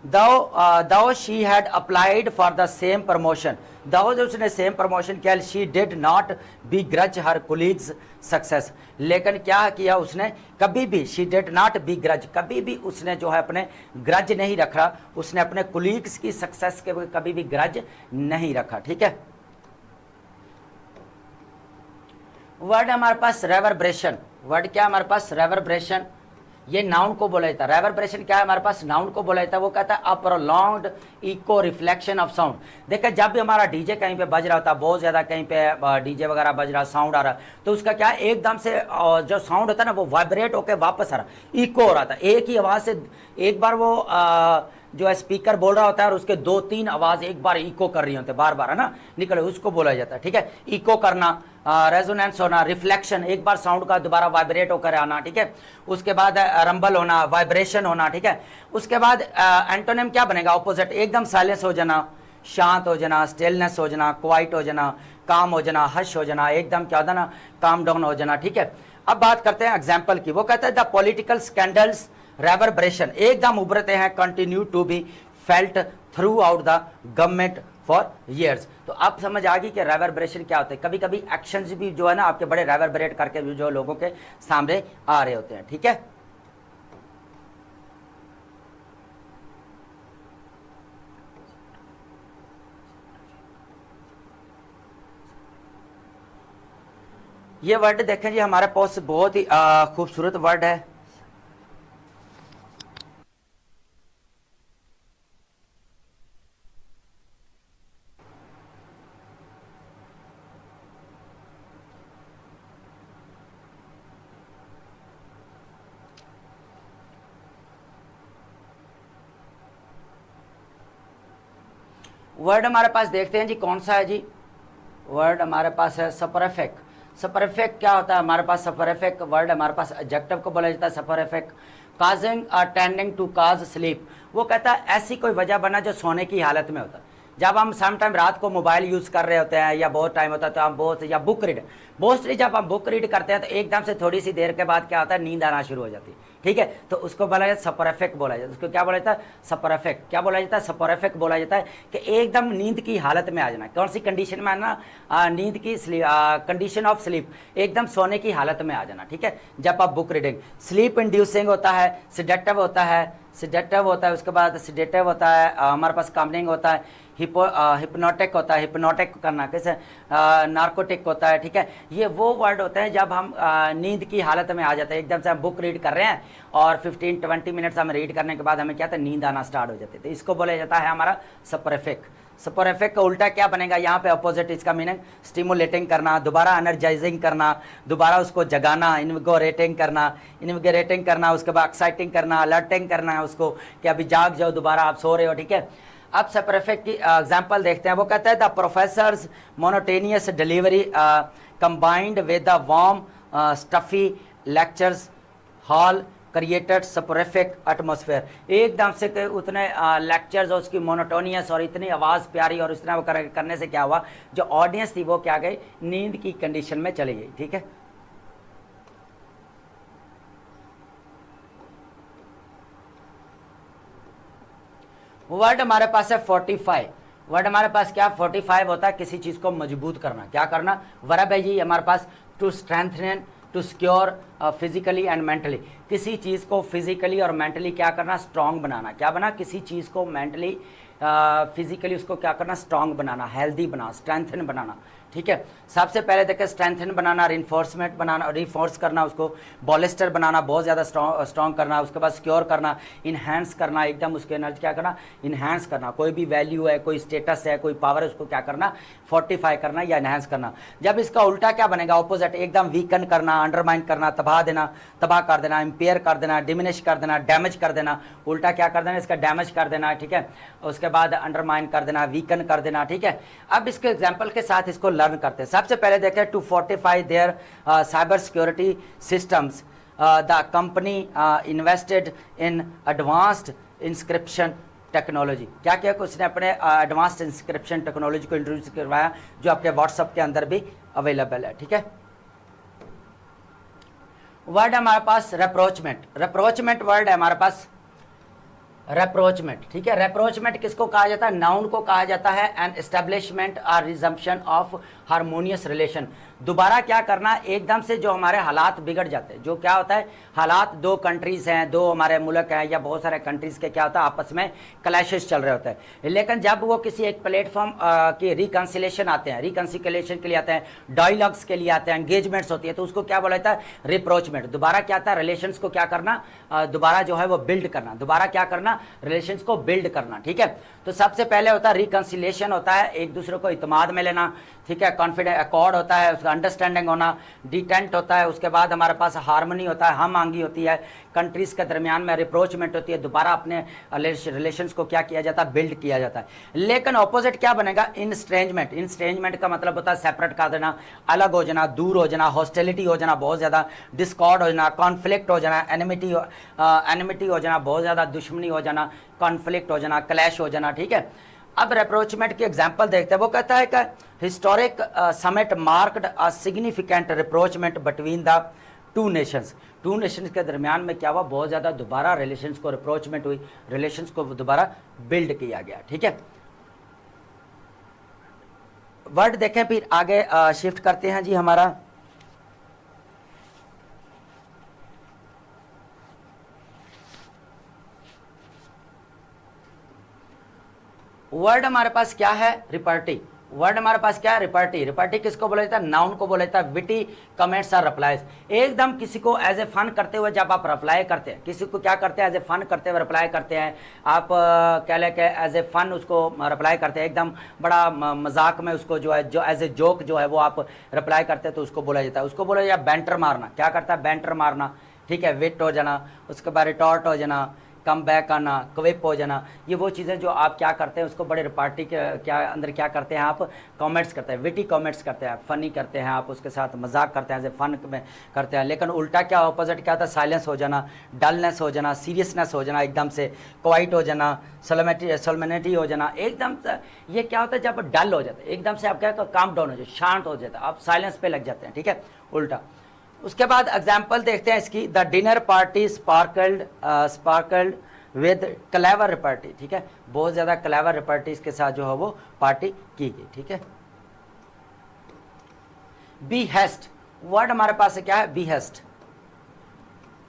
Though she had applied for the same promotion, though जब उसने सेम प्रमोशन किया, she did not begrudge her colleagues success, लेकिन क्या किया उसने, कभी भी she did not begrudge, कभी भी उसने जो है अपने ग्रज नहीं रखा, उसने अपने कोलीग्स की सक्सेस के कभी भी ग्रज नहीं रखा, ठीक है। वर्ड हमारे पास रेवर्ब्रेशन, वर्ड क्या हमारे पास, रेवर्ब्रेशन। ये नाउन को बोला जाता है। रेवर्ब्रेशन क्या है हमारे पास, नाउन को बोला जाता है। वो कहता है a prolonged echo reflection of sound. देखिए जब भी हमारा डीजे कहीं पे बज रहा होता है, बहुत ज़्यादा कहीं पे डीजे वगैरह बज रहा, साउंड आ रहा, तो उसका क्या है, एकदम से जो साउंड होता है ना वो वाइब्रेट होकर वापस आ रहा, इको हो रहा था। एक ही आवाज़ से एक बार वो जो है स्पीकर बोल रहा होता है और उसके 2-3 आवाज़ एक बार इको कर रही होती है, बार बार, है ना, निकले, उसको बोला जाता है, ठीक है। इको करना, रेजोनेंस होना, रिफ्लेक्शन, एक बार साउंड का दोबारा वाइब्रेट होकर आना, ठीक है। उसके बाद रंबल होना, वाइब्रेशन होना, ठीक है। उसके बाद एंटोनिम क्या बनेगा, ऑपोजिट, एकदम साइलेंस हो जाना, शांत हो जाना, स्टिलनेस हो जाना, क्वाइट हो जाना, काम हो जाना, हश हो जाना, एकदम क्या होता ना, काम डाउन हो जाना, ठीक है। अब बात करते हैं एग्जाम्पल की। वो कहते हैं द पॉलिटिकल स्कैंडल्स रेवर्ब्रेशन एकदम उभरते हैं, continue to be felt throughout the government for years. तो आप समझ आ गई कि रेवर्ब्रेशन क्या होते हैं। कभी कभी एक्शंस भी जो है ना आपके बड़े रेवर्बरेट करके जो लोगों के सामने आ रहे होते हैं, ठीक है। ये वर्ड देखें जी, हमारे पास बहुत ही खूबसूरत वर्ड है। वर्ड हमारे पास देखते हैं जी कौन सा है जी। वर्ड हमारे पास है सपरफेक्ट। सपरफेक्ट क्या होता है हमारे पास, सपरफेक्ट वर्ड हमारे पास एडजेक्टिव को बोला जाता है soporific. Causing tending to cause sleep, वो कहता है ऐसी कोई वजह बना जो सोने की हालत में होता है। जब हम सम टाइम रात को मोबाइल यूज़ कर रहे होते हैं या बहुत टाइम होता है तो हम बहुत, या बुक रीड, मोस्टली जब हम बुक रीड करते हैं तो एकदम से थोड़ी सी देर के बाद क्या होता है, नींद आना शुरू हो जाती है, ठीक है। तो उसको बोला जाता है सपरफेक्ट बोला जाता है। उसको क्या बोला जाता है, सपरफेक्ट। क्या बोला जाता है, सपरफेक्ट बोला जाता है कि एकदम नींद की हालत में आ जाना। कौन सी कंडीशन में आना, नींद की कंडीशन ऑफ स्लीप, एकदम सोने की हालत में आ जाना, ठीक है, जब आप बुक रीडिंग। स्लीप इंड्यूसिंग होता है, सिडेटिव होता है, सिडेटिव होता है, उसके बाद सिडेटिव होता है, हमारे पास कामनिंग होता है, हिप्नोटिक होता है, हिप्नोटिक करना कैसे, नार्कोटिक होता है, ठीक है। ये वो वर्ड होते हैं जब हम नींद की हालत में आ जाते हैं, एकदम से हम बुक रीड कर रहे हैं और 15-20 मिनट्स हम रीड करने के बाद हमें क्या था, नींद आना स्टार्ट हो जाती है। तो इसको बोला जाता है हमारा सपरफेक्ट। सपरफेक्ट का उल्टा क्या बनेगा, यहाँ पे अपोजिट इसका मीनिंग स्टिमुलेटिंग करना, दोबारा एनर्जाइजिंग करना, दोबारा उसको जगाना, इन्विगोरेटिंग करना, उसके बाद एक्साइटिंग करना, अलर्टिंग करना है उसको कि अभी जाग जाओ, दोबारा आप सो रहे हो, ठीक है। अब सपरफेक्ट की एग्जाम्पल देखते हैं। वो कहता है the professor's monotonous delivery combined with the warm stuffy lectures hall created soporific atmosphere, एकदम से उतने लेक्चर्स और उसकी मोनोटोनियस और इतनी आवाज़ प्यारी और इतना करने से क्या हुआ, जो ऑडियंस थी वो क्या गई, नींद की कंडीशन में चली गई। ठीक है, वर्ड हमारे पास है 45। वर्ड हमारे पास क्या 45 होता है, किसी चीज को मजबूत करना, क्या करना, वर्ब है जी हमारे पास to strengthen, to secure physically and mentally, किसी चीज को फिजिकली और मेंटली क्या करना, स्ट्रांग बनाना। क्या बना, किसी चीज को मेंटली फिजिकली उसको क्या करना, स्ट्रांग बनाना, हेल्दी बनाना, स्ट्रेंथन बनाना। ठीक है, सबसे पहले देखें स्ट्रेंथन बनाना, रिइंफोर्समेंट बनाना, रिफोर्स करना, उसको बॉलिस्टर बनाना, बहुत ज़्यादा स्ट्रॉन्ग करना, उसके बाद सिक्योर करना, इन्हेंस करना, एकदम उसके एनर्जी क्या करना, इन्हेंस करना। कोई भी वैल्यू है, कोई स्टेटस है, कोई पावर है, उसको क्या करना, फोर्टिफाई करना या इन्हेंस करना। जब इसका उल्टा क्या बनेगा, ऑपोजिट, एकदम वीकन करना, अंडरमाइन करना, तबाह देना, तबाह कर देना, इम्पेयर कर देना, डिमिनिश कर देना, डैमेज कर देना। उल्टा क्या कर देना, इसका डैमेज कर देना। ठीक है, उसके बाद अंडरमाइन कर देना, वीकन कर देना। ठीक है, अब इसके एग्जाम्पल के साथ इसको लर्न करते हैं। सबसे पहले देखें to fortify their cyber security systems the company invested in advanced inscription technology. क्या किया, उसने अपने एडवांस्ड इंस्क्रिप्शन टेक्नोलॉजी को इंट्रोड्यूस करवाया, जो आपके व्हाट्सएप के अंदर भी अवेलेबल है। ठीक है, वर्ड है हमारे पास रेप्रोचमेंट। रेप्रोचमेंट वर्ड है हमारे पास रेप्रोचमेंट। ठीक है, रेप्रोचमेंट किसको कहा जाता है, नाउन को कहा जाता है, एन एस्टेब्लिशमेंट और रिजम्पशन ऑफ हारमोनियस रिलेशन। दोबारा क्या करना, एकदम से जो हमारे हालात बिगड़ जाते हैं, जो क्या होता है, हालात दो कंट्रीज हैं, दो हमारे मुल्क हैं या बहुत सारे कंट्रीज के क्या होता है, आपस में क्लैशेस चल रहे होते हैं। लेकिन जब वो किसी एक प्लेटफॉर्म की रिकन्सिलेशन आते हैं, रिकन्सिलेशन के लिए आते हैं, डायलॉग्स के लिए आते हैं, एंगेजमेंट्स होती है, तो उसको क्या बोला जाता है, रिप्रोचमेंट। दोबारा क्या आता है, रिलेशंस को क्या करना, दोबारा जो है वो बिल्ड करना, दोबारा क्या करना, रिलेशंस को बिल्ड करना। ठीक है, तो सबसे पहले होता है रिकन्सिलेशन, होता है एक दूसरे को इत्माद में लेना। ठीक है, कॉन्फिडेंस अकॉर्ड होता है, उसका अंडरस्टैंडिंग होना, डिटेंट होता है, उसके बाद हमारे पास हार्मनी होता है, हम आंगी होती है, कंट्रीज के दरमियान में रिप्रोचमेंट होती है, दोबारा अपने रिलेशंस को क्या किया जाता है, बिल्ड किया जाता है। लेकिन ऑपोजिट क्या बनेगा, इनस्ट्रेंजमेंट। इनस्ट्रेंजमेंट का मतलब होता है सेपरेट कर देना, अलग हो जाना, दूर हो जाना, हॉस्टिलिटी हो जाना बहुत ज़्यादा, डिस्कॉर्ड हो जाना, कॉन्फ्लिक्ट हो जाना, एनिमिटी हो जाना, बहुत ज़्यादा दुश्मनी हो जाना, कॉन्फ्लिक्ट हो जाना, क्लैश हो जाना। ठीक है, अब रेप्रोचमेंट की एग्जांपल देखते हैं। वो कहता है कि historic summit marked a significant rapprochement between the two nations. Two nations के दरमियान में क्या हुआ, बहुत ज़्यादा दोबारा रिलेशंस को रिप्रोचमेंट हुई, रिलेशंस को दोबारा बिल्ड किया गया। ठीक है, वर्ड देखें, फिर आगे शिफ्ट करते हैं जी। हमारा वर्ड हमारे पास क्या है, रिपर्टी। वर्ड हमारे पास क्या है, रिपर्टी। रिपर्टी किसको बोला जाता है, नाउन को बोला जाता है। विटी कमेंट्स और रिप्लाईज, एकदम किसी को एज ए फन करते हुए जब आप रिप्लाई करते हैं, किसी को क्या करते हैं, एज ए फन करते हुए रिप्लाई करते हैं आप, कह लें कि एज ए फन उसको रिप्लाई करते हैं, एकदम बड़ा मजाक में उसको जो है, जो एज ए जोक जो है वो आप रिप्लाई करते हैं, तो उसको बोला जाता है, उसको बोला जाता है बैंटर मारना। क्या करता है, बैंटर मारना। ठीक है, विट हो जाना, उसके बाद रिटॉर्ट हो जाना, कम बैक आना, क्विप हो जाना, ये वो चीज़ें जो आप क्या करते हैं, उसको बड़े रिपार्टी के क्या अंदर क्या करते हैं, आप कमेंट्स करते हैं, विटी कमेंट्स करते हैं, फनी करते हैं, आप उसके साथ मजाक करते हैं, एज ए फन में करते हैं। लेकिन उल्टा क्या, ऑपोजिट क्या होता है, साइलेंस हो जाना, डलनेस हो जाना, सीरियसनेस हो जाना, एकदम से क्वाइट हो जाना, सोलमेनिटी हो जाना, एकदम से ये क्या होता है, जब डल हो जाता है, एकदम से आप क्या काम डाउन हो जाए, शांत हो जाता है, आप साइलेंस पे लग जाते हैं। ठीक है, उल्टा। उसके बाद एग्जाम्पल देखते हैं इसकी, the dinner party sparkled with clever repartee. ठीक है, बहुत ज़्यादा क्लेवर रिपार्टीज के साथ जो है वो पार्टी की गई। ठीक है, बी हेस्ट वर्ड हमारे पास क्या है, बी हेस्ट।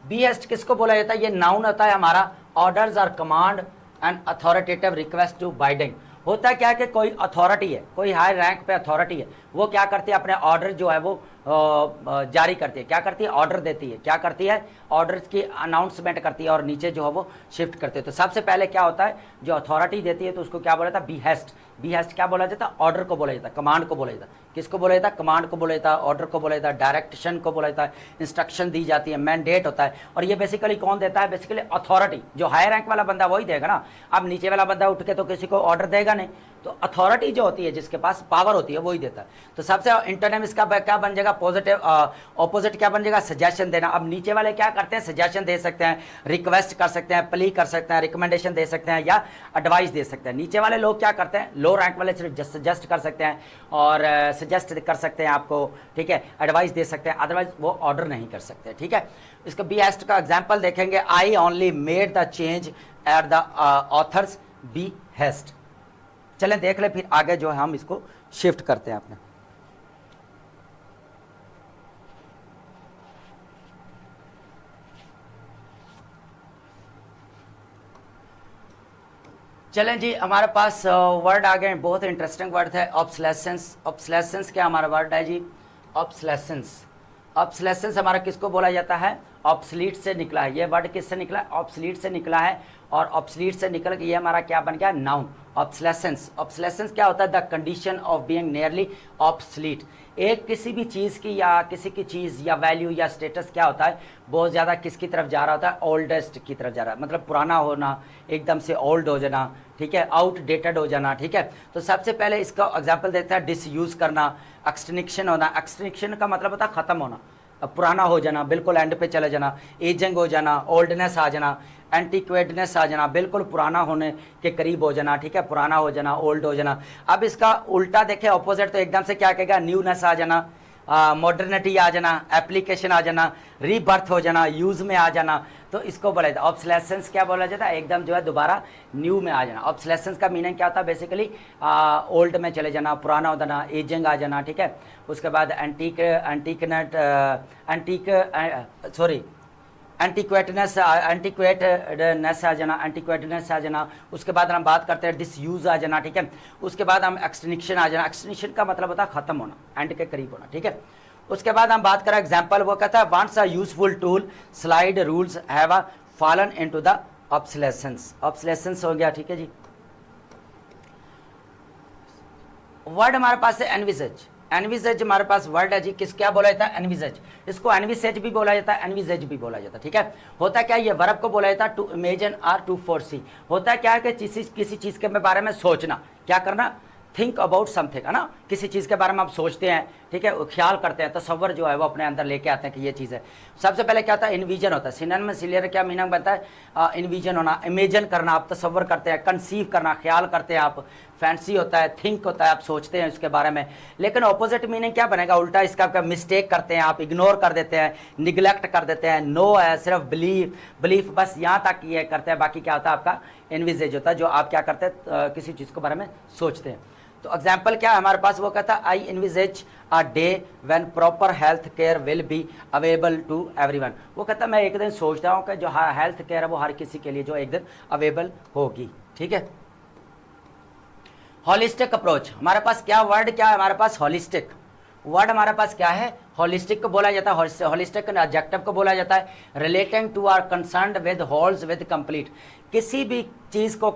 बी हेस्ट किसको बोला जाता है, ये नाउन होता है हमारा, ऑर्डर्स और command and authoritative request to binding. होता क्या है कि कोई अथॉरिटी है, कोई हाई रैंक पे अथॉरिटी है, वो क्या करती है, अपने ऑर्डर जो है वो जारी करती है, क्या करती है, ऑर्डर देती है, क्या करती है, ऑर्डर्स की अनाउंसमेंट करती है और नीचे जो है वो शिफ्ट करती है। तो सबसे पहले क्या होता है, जो अथॉरिटी देती है तो उसको क्या बोला जाता है, बी हेस्ट। बी हेस्ट क्या बोला जाता है, ऑर्डर को बोला जाता है, कमांड को बोला जाता है। किसको बोला जाता है, कमांड को बोला जाता है, ऑर्डर को बोला जाता है, डायरेक्शन को बोला जाता है, इंस्ट्रक्शन दी जाती है, मैंडेट होता है। और ये बेसिकली कौन देता है, बेसिकली अथॉरिटी। जो हाई रैंक वाला बंदा वही देगा ना, अब नीचे वाला बंदा उठ के तो किसी को ऑर्डर देगा नहीं, तो अथॉरिटी जो होती है, जिसके पास पावर होती है, वही देता है। तो सबसे इंटरनेम इसका क्या बन जाएगा, पॉजिटिव, ऑपोजिट क्या बन जाएगा, सजेशन देना। अब नीचे वाले क्या करते हैं, सजेशन दे सकते हैं, रिक्वेस्ट कर सकते हैं, प्ली कर सकते हैं, रिकमेंडेशन दे सकते हैं, या एडवाइस दे सकते हैं। नीचे वाले लोग क्या करते हैं, लो रैंक वाले सिर्फ सजेस्ट कर सकते हैं और सजेस्ट कर सकते हैं आपको, ठीक है, एडवाइस दे सकते हैं, अदरवाइज वो ऑर्डर नहीं कर सकते, ठीक है। इसका बी हेस्ट का एग्जाम्पल देखेंगे, I only made the change at the author's behest. चलें देख ले, फिर आगे जो है हम इसको शिफ्ट करते हैं अपने। चलें जी, हमारे पास वर्ड आ गए, बहुत इंटरेस्टिंग वर्ड है ऑब्सलेसेंस। ऑब्सलेसेंस क्या हमारा वर्ड है जी, ऑब्सलेसेंस। ऑब्सलेसेंस हमारा किसको बोला जाता है, ऑब्सलीट से निकला है। ये वर्ड किससे निकला है, ऑब्सलीट से निकला है, और ऑब्सलीट से निकल के ये हमारा क्या बन गया, नाउन, ऑब्सलेसेंस। ऑब्सलेसेंस क्या होता है, the condition of being nearly obsolete. एक किसी भी चीज़ की या किसी की चीज़ या वैल्यू या स्टेटस क्या होता है, बहुत ज़्यादा किसकी तरफ जा रहा होता है, ओल्डेस्ट की तरफ जा रहा है, मतलब पुराना होना, एकदम से ओल्ड हो जाना, ठीक है, आउटडेटेड हो जाना, ठीक है। तो सबसे पहले इसका एग्जाम्पल देता है डिसयूज़ करना, एक्सटिंक्शन होना। एक्सटिंक्शन का मतलब होता है ख़त्म होना, पुराना हो जाना, बिल्कुल एंड पे चले जाना, एजिंग हो जाना, ओल्डनेस आ जाना, एंटीक्वेटनेस आ जाना, बिल्कुल पुराना होने के करीब हो जाना, ठीक है, पुराना हो जाना, ओल्ड हो जाना। अब इसका उल्टा देखें, ऑपोजिट, तो एकदम से क्या कहेगा, न्यूनेस आ जाना, मॉडर्निटी आ जाना, एप्लीकेशन आ जाना, रीबर्थ हो जाना, यूज में आ जाना। तो इसको बोला जाता है ऑब्सलेसेंस। क्या बोला जाता है, एकदम जो है दोबारा न्यू में आ जाना। ऑब्सलेसेंस का मीनिंग क्या होता है, बेसिकली ओल्ड में चले जाना, पुराना हो जाना, एजिंग आ जाना, ठीक है। उसके बाद एंटीक्वेटनेस आ जाना, एंटीक्वेटनेस आ जाना। उसके बाद हम बात करते हैं डिसयूज आ जाना, ठीक है। उसके बाद हम एक्सटिंक्शन आ जाना। एक्सटिंक्शन का मतलब होता है खत्म होना, एंड के करीब होना, ठीक है। उसके बाद हम बात करें एग्जाम्पल, वो कहता है once a useful tool slide rules have fallen into the obsolescence. Obsolescence हो गया, ठीक है जी। वर्ड हमारे पास है एनविसेज। एनविसेज हमारे पास वर्ड है जी, किस क्या बोला जाता है, एनविसेज। इसको एनविसेज भी बोला जाता है, एनविसेज भी बोला जाता है, ठीक है। होता क्या है, ये वर्ब को बोला जाता है टू इमेजिन और टू फोरसी। होता क्या है कि किसी चीज़ के बारे में सोचना, क्या करना, थिंक अबाउट समथिंग, है ना। किसी चीज़ के बारे में आप सोचते हैं, ठीक है, ख्याल करते हैं, तसव्वुर जो है वो अपने अंदर लेके आते हैं कि ये चीज़ है। सबसे पहले क्या होता है, इन्विजन होता है। सिनोनिम में सिलियर क्या मीनिंग बनता है, इन्विजन होना, इमेजिन करना, आप तसव्वुर करते हैं, कंसीव करना, ख्याल करते हैं आप, फैंसी होता है, थिंक होता है, आप सोचते हैं उसके बारे में। लेकिन ऑपोजिट मीनिंग क्या बनेगा, उल्टा इसका आपका मिस्टेक करते हैं, आप इग्नोर कर देते हैं, निगलेक्ट कर देते हैं, नो है, सिर्फ बिलीफ बस यहाँ तक ये करते हैं, बाकी क्या होता है आपका इन्विजेज होता है, जो आप क्या करते हैं, किसी चीज़ के बारे में सोचते हैं। तो एग्जाम्पल क्या है हमारे पास, वो कहता है I envisage a day when proper health care will be available to everyone. वो कहता है मैं एक दिन सोचता हूँ कि जो हेल्थ केयर है वो हर किसी के लिए जो एक दिन अवेलेबल होगी, ठीक है। हॉलिस्टिक अप्रोच, हमारे पास क्या वर्ड क्या है हमारे पास, हॉलिस्टिक वर्ड हमारे पास क्या है, हॉलिस्टिक को बोला जाता है, हॉलिस्टिक एडजेक्टिव को बोला जाता है, relating to or concerned with wholes with complete. किसी भी चीज़ को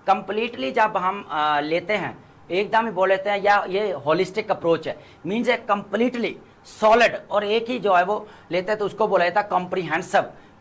कंप्लीटली जब हम लेते हैं, एकदम ही बोल लेते हैं, या ये हॉलिस्टिक अप्रोच है, मीन्स ए कंप्लीटली सॉलिड, और एक ही जो है वो लेते हैं, तो उसको बोला जाता है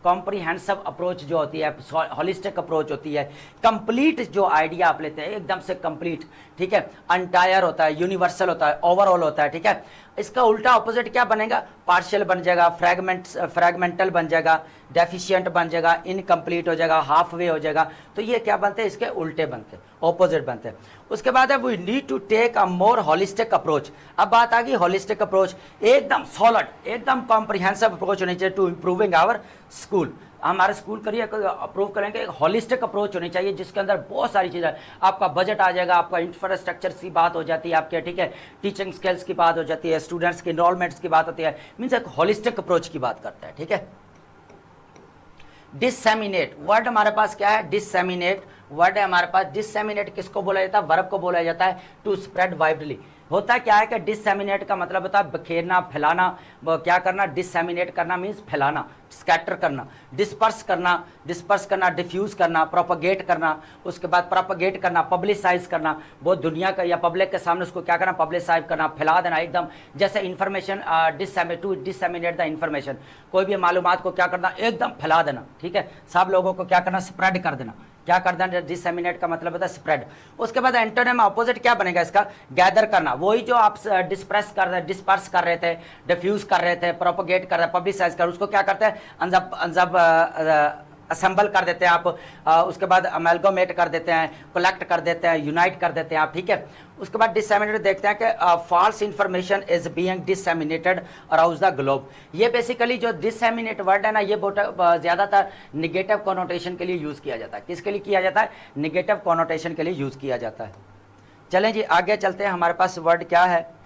कॉम्प्रीहेंसिव अप्रोच जो होती है, हॉलिस्टिक अप्रोच होती है। कंप्लीट जो आइडिया आप लेते हैं, एकदम से कंप्लीट, ठीक है, अंटायर होता है, यूनिवर्सल होता है, ओवरऑल होता है, ठीक है। इसका उल्टा ऑपोजिट क्या बनेगा, पार्शियल बन जाएगा, फ्रैगमेंटल बन जाएगा, डेफिशिएंट बन जाएगा, इनकम्प्लीट हो जाएगा, हाफ वे हो जाएगा। तो ये क्या बनते हैं, इसके उल्टे बनते हैं, ऑपोजिट बनते हैं। उसके बाद है we need to take a more holistic approach. अब बात आ गई हॉलिस्टिक अप्रोच, एकदम सॉलिड, एकदम कॉम्प्रिहेंसिव अप्रोच होनी चाहिए टू इम्प्रूविंग आवर स्कूल। हमारे स्कूल करिए अप्रूव करेंगे, एक हॉलिस्टिक अप्रोच होनी चाहिए जिसके अंदर बहुत सारी चीज़ें, आपका बजट आ जाएगा, आपका इंफ्रास्ट्रक्चर की बात हो जाती है, आपके, ठीक है, टीचिंग स्किल्स की बात हो जाती है, स्टूडेंट्स के इनरोलमेंट्स की बात होती है, मीन्स एक हॉलिस्टिक अप्रोच की बात करता है, ठीक है। डिससेमिनेट वर्ड हमारे पास क्या है, डिससेमिनेट वर्ड है हमारे पास। डिससेमिनेट किसको बोला जाता है, वर्ब को बोला जाता है टू स्प्रेड वाइडली। होता क्या है कि डिससेमिनेट का मतलब होता है बखेरना, फैलाना, क्या करना, डिससेमिनेट करना मीन्स फैलाना, स्कैटर करना, डिस्पर्स करना, डिफ्यूज करना, प्रोपगेट करना। उसके बाद प्रोपगेट करना, पब्लिसाइज करना, वो दुनिया का या पब्लिक के सामने उसको क्या करना, पब्लिसाइज करना, फैला देना एकदम, जैसे इन्फॉर्मेशन टू डिससेमिनेट द इन्फॉर्मेशन, कोई भी मालूमात को क्या करना, एकदम फैला देना, ठीक है, सब लोगों को क्या करना, स्प्रेड कर देना, क्या कर देना, डिसएमिनेट का मतलब होता है स्प्रेड। उसके बाद एंटोनिम ऑपोजिट क्या बनेगा इसका, गैदर करना, वही जो आप डिस्पर्स कर रहे थे, डिफ्यूज कर रहे थे, प्रोपोगेट कर रहे थे, पब्लिसाइज कर, उसको क्या करते हैं, असेंबल कर देते हैं आप, उसके बाद अमेलगोमेट कर देते हैं, कलेक्ट कर देते हैं, यूनाइट कर देते हैं आप, ठीक है। उसके बाद डिसएमिनेट देखते हैं कि false information is being disseminated around the globe. ये बेसिकली जो डिसएमिनेट वर्ड है ना, ये ज्यादातर निगेटिव कॉनोटेशन के लिए यूज किया जाता है। किसके लिए किया जाता है, निगेटिव कॉनोटेशन के लिए यूज किया जाता है। चलें जी आगे चलते हैं, हमारे पास वर्ड क्या है,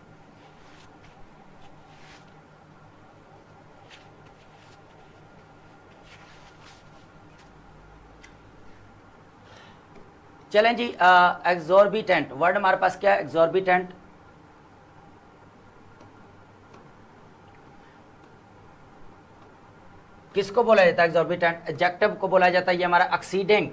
चलें जी एक्सॉर्बिटेंट वर्ड हमारे पास क्या है, एक्सॉर्बिटेंट। किसको बोला जाता है एक्सॉर्बिटेंट, एडजेक्टिव को बोला जाता है। ये हमारा exceeding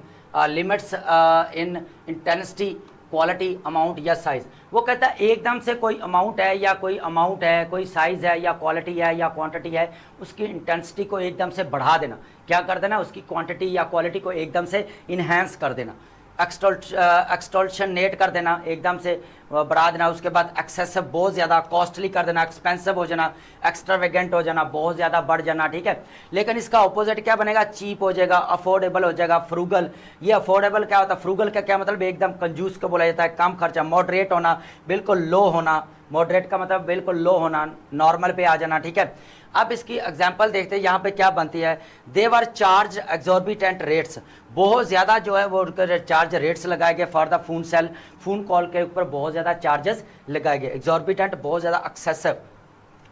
limits in intensity, quality, amount या साइज। वो कहता है एकदम से कोई अमाउंट है या कोई अमाउंट है, कोई साइज है या क्वालिटी है या क्वांटिटी है, उसकी इंटेंसिटी को एकदम से बढ़ा देना, क्या कर देना, उसकी क्वांटिटी या क्वालिटी को एकदम से इन्हेंस कर देना, एक्सटॉल्शनेट कर देना, एकदम से बढ़ा देना। उसके बाद एक्सेसिव, बहुत ज़्यादा कॉस्टली कर देना, एक्सपेंसिव हो जाना, एक्स्ट्रावेगेंट हो जाना, बहुत ज़्यादा बढ़ जाना, ठीक है। लेकिन इसका ऑपोजिट क्या बनेगा, चीप हो जाएगा, अफोर्डेबल हो जाएगा, फ्रूगल। ये अफोर्डेबल क्या होता है, फ्रूगल का क्या मतलब, एकदम कंजूस को बोला जाता है, कम खर्चा, मॉडरेट होना, बिल्कुल लो होना, मॉडरेट का मतलब बिल्कुल लो होना, नॉर्मल पे आ जाना, ठीक है। अब इसकी एग्जांपल देखते हैं, यहाँ पे क्या बनती है, they were charge exorbitant rates, बहुत ज़्यादा जो है वो चार्ज रेट्स लगाए गए for the phone cell, phone call के ऊपर बहुत ज़्यादा चार्जेस लगाए गए। एक्सॉर्बिटेंट बहुत ज़्यादा, एक्सेसिव।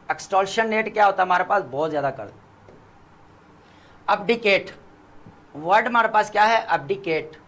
एक्सटॉल्शनेट क्या होता है हमारे पास, बहुत ज़्यादा कर। अब्डिकेट वर्ड हमारे पास क्या है, अब्डिकेट।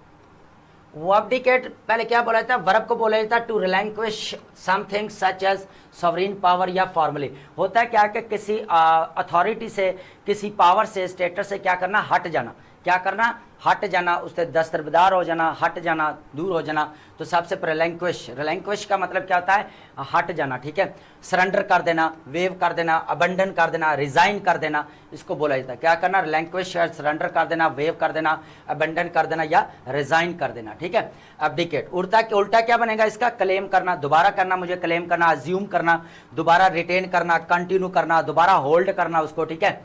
वो अब्डिकेट पहले क्या बोला जाता है, वर्ब को बोला जाता है to relinquish something such as sovereign power या फॉर्मली। होता है क्या कि किसी अथॉरिटी से, किसी पावर से, स्टेटस से क्या करना, हट जाना, क्या करना, हट जाना, उससे दस्तरबदार हो जाना, हट जाना, दूर हो जाना। तो सबसे रिलैंक्विश, रिलैंक्विश का मतलब क्या होता है, हट जाना, ठीक है। सरेंडर कर देना, वेव कर देना, अबंडन कर देना, रिजाइन कर देना, इसको बोला जाता है। क्या करना, रिलैंक्विश, सरेंडर कर देना, वेव कर देना, अबंडन कर देना या रिजाइन कर देना, ठीक है। अब्डिकेट उल्टा क्या बनेगा इसका, क्लेम करना, दोबारा करना, मुझे क्लेम करना, अज्यूम करना, दोबारा रिटेन करना, कंटिन्यू करना, दोबारा होल्ड करना उसको, ठीक है।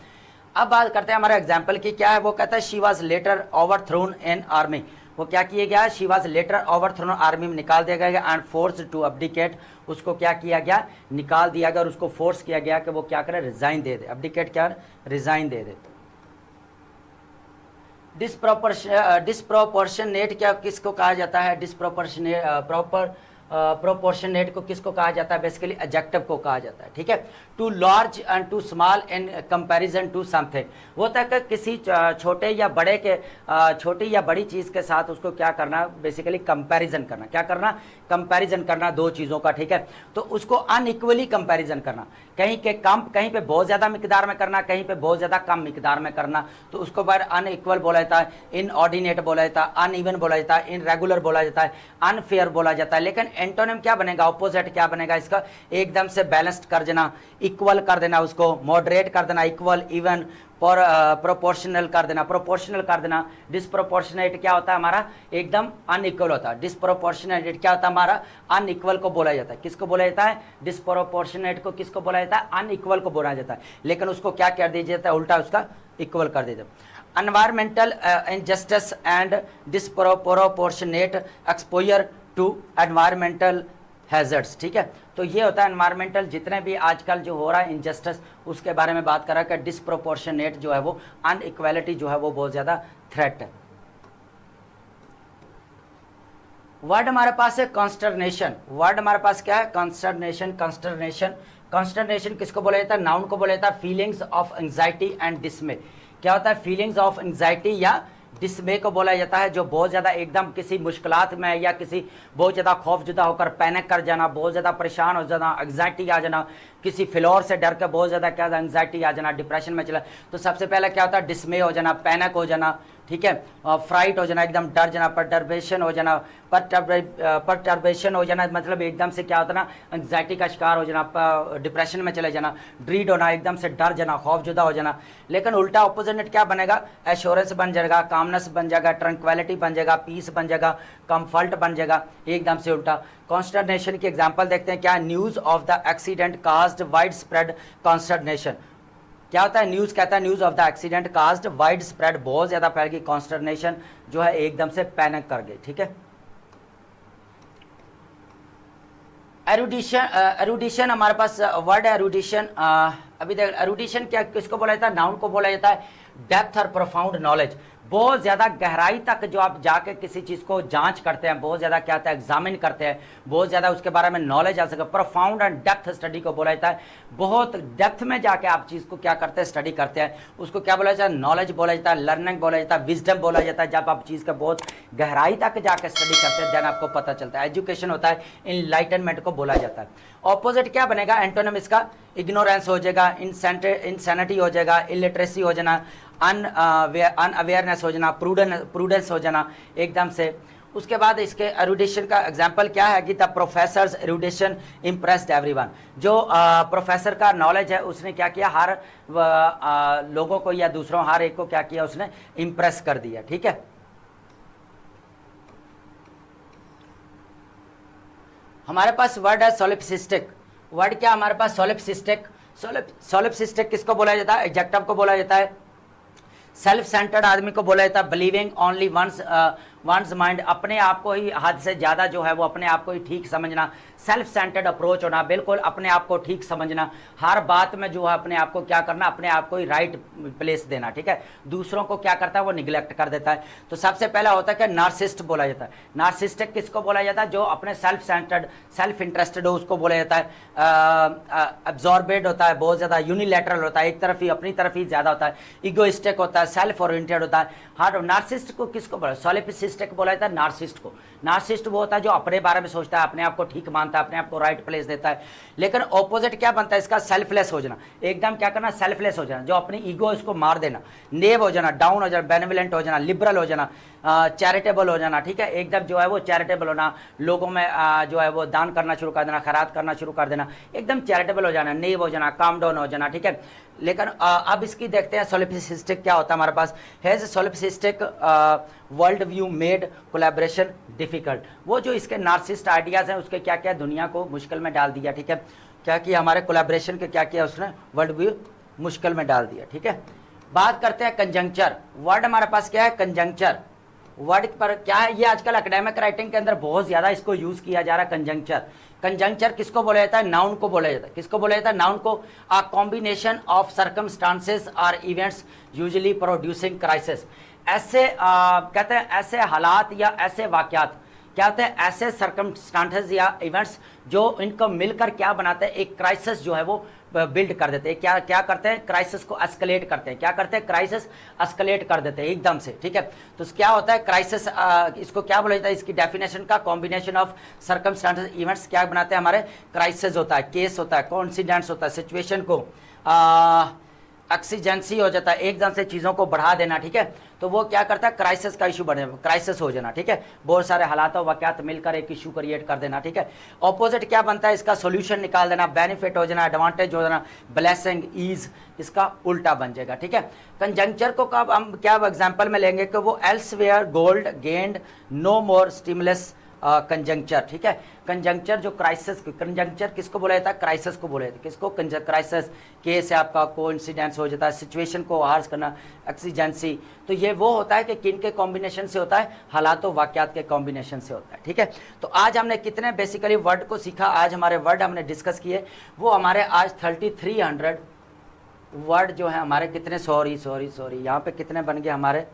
अब बात करते हैं हमारे एग्जाम्पल की, क्या है, वो कहता है she was later overthrown in army. वो क्या किया गया, she was later overthrown, army में निकाल दिया गया एंड फोर्स टू अब्डिकेट, उसको क्या किया गया, निकाल दिया गया और उसको फोर्स किया गया कि वो क्या करे, रिजाइन दे दे। अब्डिकेट क्या, रिजाइन दे दे। डिस्प्रोपोर्शनेट क्या किसको कहा जाता है, प्रोपोर्शनेट को किसको कहा जाता है, बेसिकली एडजेक्टिव को कहा जाता है, ठीक है। Too large and too small in comparison to something, वो होता है कि किसी छोटे या बड़े के, छोटी या बड़ी चीज़ के साथ उसको क्या करना, बेसिकली कंपैरिजन करना, क्या करना, कंपैरिजन करना दो चीज़ों का, ठीक है। तो उसको अनइक्वली कंपैरिजन करना, कहीं के कम, कहीं पे बहुत ज़्यादा मिकदार में करना, कहीं पे बहुत ज़्यादा कम मिकदार में करना, तो उसको बार अनइक्वल बोला जाता है, इनऑर्डिनेट बोला जाता है, अनइवन बोला जाता है, इनरेगुलर बोला जाता है, अनफेयर बोला जाता है। लेकिन एंटोनिम क्या बनेगा, ऑपोजिट क्या बनेगा इसका, एकदम से बैलेंस्ड कर देना, इक्वल कर देना, उसको मॉडरेट कर देना, इक्वल, इवन, प्रोपोर्शनल कर देना, प्रोपोर्शनल कर देना। डिस्प्रोपोर्शनेट क्या होता है हमारा, एकदम अनइक्वल होता है। डिस्प्रोपोर्शनेट क्या होता है हमारा, अनइक्वल को बोला जाता है। किसको बोला जाता है, डिस्प्रोपोर्शनेट को किसको बोला जाता है, अनइक्वल को बोला जाता है। लेकिन उसको क्या कर दिया जाता है, उल्टा उसका इक्वल कर दिया जाता है। Environmental injustice and disproportionate exposure to environmental hazards, ठीक है। तो ये होता है एनवायरमेंटल, जितने भी आजकल जो हो रहा है इनजस्टिस, उसके बारे में बात कर रहा है कि डिस्प्रोपोर्शनेट जो है वो, अनइक्वालिटी जो है वो बहुत ज़्यादा थ्रेट है। वर्ड हमारे पास है कॉन्स्टरनेशन। वर्ड हमारे पास क्या है, कॉन्स्टरनेशन। कॉन्स्टरनेशन, कॉन्स्टरनेशन किसको बोला जाता है, नाउन को बोला जाता है। फीलिंग्स ऑफ एंग्जाइटी एंड डिसमे, क्या होता है, फीलिंग्स ऑफ एंग्जाइटी या डिसमे को बोला जाता है, जो बहुत ज़्यादा एकदम किसी मुश्किलात में या किसी बहुत ज़्यादा खौफजुदा होकर पैनिक कर जाना, बहुत ज़्यादा परेशान हो जाना, एंग्जाइटी आ जाना, किसी फ्लोर से डर के बहुत ज़्यादा क्या एंग्जाइटी आ जाना, डिप्रेशन में चला। तो सबसे पहले क्या होता है, डिसमे हो जाना, पैनिक हो जाना, ठीक है। फ्राइट हो जाना, एकदम डर जाना, परटर्बेशन हो जाना, परटर्बेशन हो जाना मतलब एकदम से क्या होता है ना, एंग्जाइटी का शिकार हो जाना, डिप्रेशन में चले जाना, ड्रीड होना, एकदम से डर जाना, खौफजुदा हो जाना। लेकिन उल्टा ऑपोजिट क्या बनेगा, एश्योरेंस बन जाएगा, कामनेस बन जाएगा, ट्रंक्विलिटी बन जाएगा, पीस बन जाएगा, कंफर्ट बन जाएगा, एकदम से उल्टा। कॉन्स्टर्नेशन की एग्जांपल देखते हैं, क्या news of the accident caused widespread consternation. क्या होता है, न्यूज कहता है news of the accident caused widespread, बहुत ज्यादा फैल गई, कॉन्स्टर्नेशन जो है एकदम से पैनिक कर गई, ठीक है। एरुडिशन, एरुडिशन हमारे पास वर्ड है एरुडिशन। अभी देख, एरुडिशन क्या किसको बोला जाता है, नाउन को बोला जाता है। डेप्थ और प्रोफाउंड नॉलेज, बहुत ज्यादा गहराई तक जो आप जाके किसी चीज को जांच करते हैं, बहुत ज्यादा क्या होता है, एग्जामिन करते हैं, बहुत ज्यादा उसके बारे में नॉलेज आ सके, प्रोफाउंड एंड डेप्थ स्टडी को बोला जाता है। बहुत डेप्थ में जाके आप चीज को क्या करते हैं, स्टडी करते हैं, उसको क्या बोला जाता है, नॉलेज बोला जाता है, लर्निंग बोला जाता है, विजडम बोला जाता है। जब आप चीज का बहुत गहराई तक जाके स्टडी करते हैं देन आपको पता चलता है। एजुकेशन होता है, इनलाइटनमेंट को बोला जाता है। ऑपोजिट क्या बनेगा, एंटोनिम इसका इग्नोरेंस हो जाएगा, इंसैनिटी हो जाएगा, इलिटरेसी हो जाना, अनअवेयरनेस हो जाना, प्रूडेंस हो जाना एकदम से। उसके बाद इसके एरुडिशन का एग्जांपल क्या है कि द प्रोफेसर्स एरुडिशन इम्प्रेस्ड एवरीवन। जो प्रोफेसर का नॉलेज है उसने क्या किया, हर लोगों को या दूसरों हर एक को क्या किया, उसने इम्प्रेस कर दिया, ठीक है। हमारे पास वर्ड है सोलिप्सिस्टिक। वर्ड क्या हमारे पास, सोलिप्सिस्टिक। सोलिप्सिस्टिक किसको बोला जाता है, एडजेक्टिव को बोला जाता है। सेल्फ सेंटर्ड आदमी को बोला जाता है। बिलीविंग ओनली वंस माइंड, अपने आप को ही हद से ज्यादा जो है वो अपने आप को ही ठीक समझना, सेल्फ सेंटर्ड अप्रोच होना, बिल्कुल अपने आप को ठीक समझना, हर बात में जो है अपने आप को क्या करना, अपने आप को ही राइट प्लेस देना, ठीक है। दूसरों को क्या करता है, वो निगलेक्ट कर देता है। तो सबसे पहला होता है कि नार्सिस्ट बोला जाता है। नार्सिस्टिक किसको बोला जाता है, जो अपने सेल्फ सेंटर्ड, सेल्फ इंटरेस्टेड हो, उसको बोला जाता है। अब्जॉर्बेड होता है, बहुत ज्यादा यूनिलैटरल होता है, एक तरफ ही, अपनी तरफ ही ज्यादा होता है। इगोइस्टिक होता है, सेल्फ ओरिएंटेड होता है। हाँ, नार्सिस्ट को किसको बोला, सोलिपिसिस्टिक बोला जाता है नार्सिस्ट को। नार्सिस्ट वो होता है जो अपने बारे में सोचता है, अपने आप को ठीक मानता है, अपने आप को राइट प्लेस देता है। लेकिन ऑपोजिट क्या बनता है इसका, सेल्फलेस हो जाना, एकदम क्या करना, सेल्फलेस हो जाना, जो अपनी ईगो इसको मार देना, नेव हो जाना, डाउन हो जाना, बेनिवोलेंट हो जाना, लिबरल हो जाना, चैरिटेबल हो जाना, ठीक है। एकदम जो है वो चैरिटेबल होना, लोगों में जो है वो दान करना शुरू कर देना, खैरात करना शुरू कर देना, एकदम चैरिटेबल हो जाना, नेव हो जाना, काम डाउन हो जाना, ठीक है। लेकिन अब इसकी देखते हैं सोलिपिसिस्टिक क्या होता है हमारे पास। Has solipsistic world view made collaboration difficult. वो जो इसके नार्सिस्ट आइडियाज हैं उसके क्या क्या दुनिया को मुश्किल में डाल दिया, ठीक है। क्या किया, हमारे कोलैबोरेशन के क्या किया उसने, वर्ल्ड व्यू मुश्किल में डाल दिया, ठीक है। बात करते हैं कंजंक्चर। वर्ड हमारे पास क्या है, कंजंक्चर। वर्ड पर क्या है, ये आजकल एकेडमिक राइटिंग के अंदर बहुत ज्यादा इसको यूज किया जा रहा है, कंजंक्चर। कंजंक्चर किसको बोला जाता है, नाउन को बोला जाता है। किसको बोला जाता है, नाउन को। अ कॉम्बिनेशन ऑफ सर्कमस्टांसेस और इवेंट्स यूजुअली प्रोड्यूसिंग क्राइसिस। ऐसे कहते हैं ऐसे हालात या ऐसे वाकयात, क्या होते हैं, ऐसे सर्कमस्टांसेस या इवेंट्स जो इनको मिलकर क्या बनाते हैं, एक क्राइसिस जो है वो बिल्ड कर देते हैं। क्या क्या करते हैं, क्राइसिस को एस्केलेट करते हैं। क्या करते हैं, क्राइसिस एस्केलेट कर देते हैं एकदम से, ठीक है। तो क्या होता है क्राइसिस, इसको क्या बोला जाता है, इसकी डेफिनेशन का कॉम्बिनेशन ऑफ सर्कमस्टांसेस इवेंट्स क्या बनाते हैं हमारे, क्राइसिस होता है, केस होता है, कोइंसिडेंस होता है, सिचुएशन को एक्सीजेंसी हो जाता है, एकदम से चीज़ों को बढ़ा देना, ठीक है। तो वो क्या करता है, क्राइसिस का इशू बने, क्राइसिस हो जाना, ठीक है। बहुत सारे हालातों वाकयात मिलकर एक इशू क्रिएट कर देना, ठीक है। ऑपोजिट क्या बनता है इसका, सोल्यूशन निकाल देना, बेनिफिट हो जाना, एडवांटेज हो जाना, ब्लेसिंग, ईज, इसका उल्टा बन जाएगा, ठीक है। कंजंक्चर को कब हम क्या एग्जाम्पल में लेंगे कि वो एल्सवेयर गोल्ड गेंड नो मोर स्टिमुलस कंजंक्चर, ठीक है। कंजंक्चर जो क्राइसिस, कंजंक्चर किसको बोला जाता है, क्राइसिस को बोला जाता है। किसको, क्राइसिस, केस है आपका, कोइंसिडेंस हो जाता है, सिचुएशन को हार्स करना, एक्सीजेंसी। तो ये वो होता है कि किन के कॉम्बिनेशन से होता है, हालातों वाकयात के कॉम्बिनेशन से होता है, ठीक है। तो आज हमने कितने बेसिकली वर्ड को सीखा, आज हमारे वर्ड हमने डिस्कस किए, वो हमारे आज 3300 वर्ड जो है हमारे कितने, सॉरी यहाँ पे कितने बन गए हमारे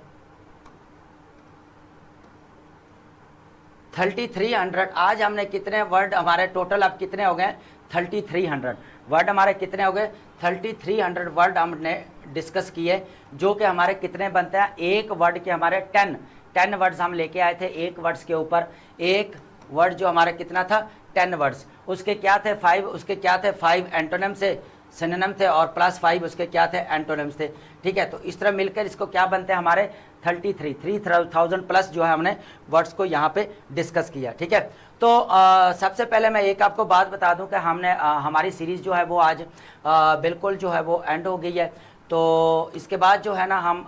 3300। आज हमने कितने वर्ड हमारे टोटल अब कितने हो गए, 3300 वर्ड हमारे कितने हो गए, 3300 वर्ड हमने डिस्कस किए, जो कि हमारे कितने बनते हैं, एक वर्ड के हमारे 10 वर्ड्स हम लेके आए थे। एक वर्ड्स के ऊपर एक वर्ड जो हमारे कितना था, 10 वर्ड्स। उसके क्या थे 5, उसके क्या थे 5 एंटोनिम से सिनोनिम थे और +5 उसके क्या थे, एंटोनिम्स थे। ठीक है, तो इस तरह मिलकर इसको क्या बनते हैं हमारे 3000 प्लस जो है हमने वर्ड्स को यहाँ पे डिस्कस किया। ठीक है, तो सबसे पहले मैं एक आपको बात बता दूं कि हमने हमारी सीरीज़ जो है वो आज बिल्कुल जो है वो एंड हो गई है। तो इसके बाद जो है ना हम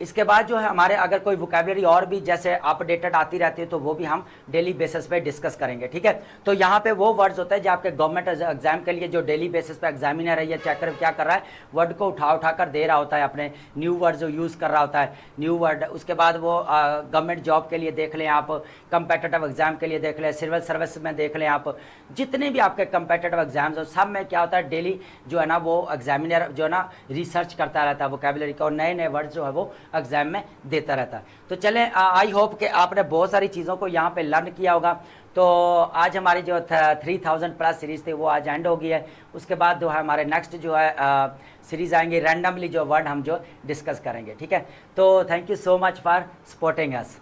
इसके बाद जो है हमारे अगर कोई वोकैबुलरी और भी जैसे अपडेटेड आती रहती है तो वो भी हम डेली बेसिस पे डिस्कस करेंगे। ठीक है, तो यहाँ पे वो वर्ड्स होते हैं जो आपके गवर्नमेंट एग्जाम के लिए जो डेली बेसिस पे एग्जामिनर है या चेकर क्या कर रहा है, वर्ड को उठा कर दे रहा होता है, अपने न्यू वर्ड जो यूज़ कर रहा होता है, न्यू वर्ड। उसके बाद वो गवर्नमेंट जॉब के लिए देख लें आप, कंपेटिटिव एग्जाम के लिए देख लें, सिविल सर्विस में देख लें आप, जितने भी आपके कंपेटिटिव एग्जाम्स हो सब में क्या होता है, डेली जो है ना वो एग्जामिनर जो है ना रिसर्च करता रहता है वोकैबुलरी का और नए नए वर्ड जो है वो एग्जाम में देता रहता है। तो चलें, आई होप कि आपने बहुत सारी चीज़ों को यहाँ पे लर्न किया होगा। तो आज हमारी जो 3000 प्लस सीरीज़ थी वो आज एंड हो गई है। उसके बाद जो है हमारे नेक्स्ट जो है सीरीज़ आएंगे, रैंडमली जो वर्ड हम जो डिस्कस करेंगे। ठीक है, तो thank you so much for supporting us.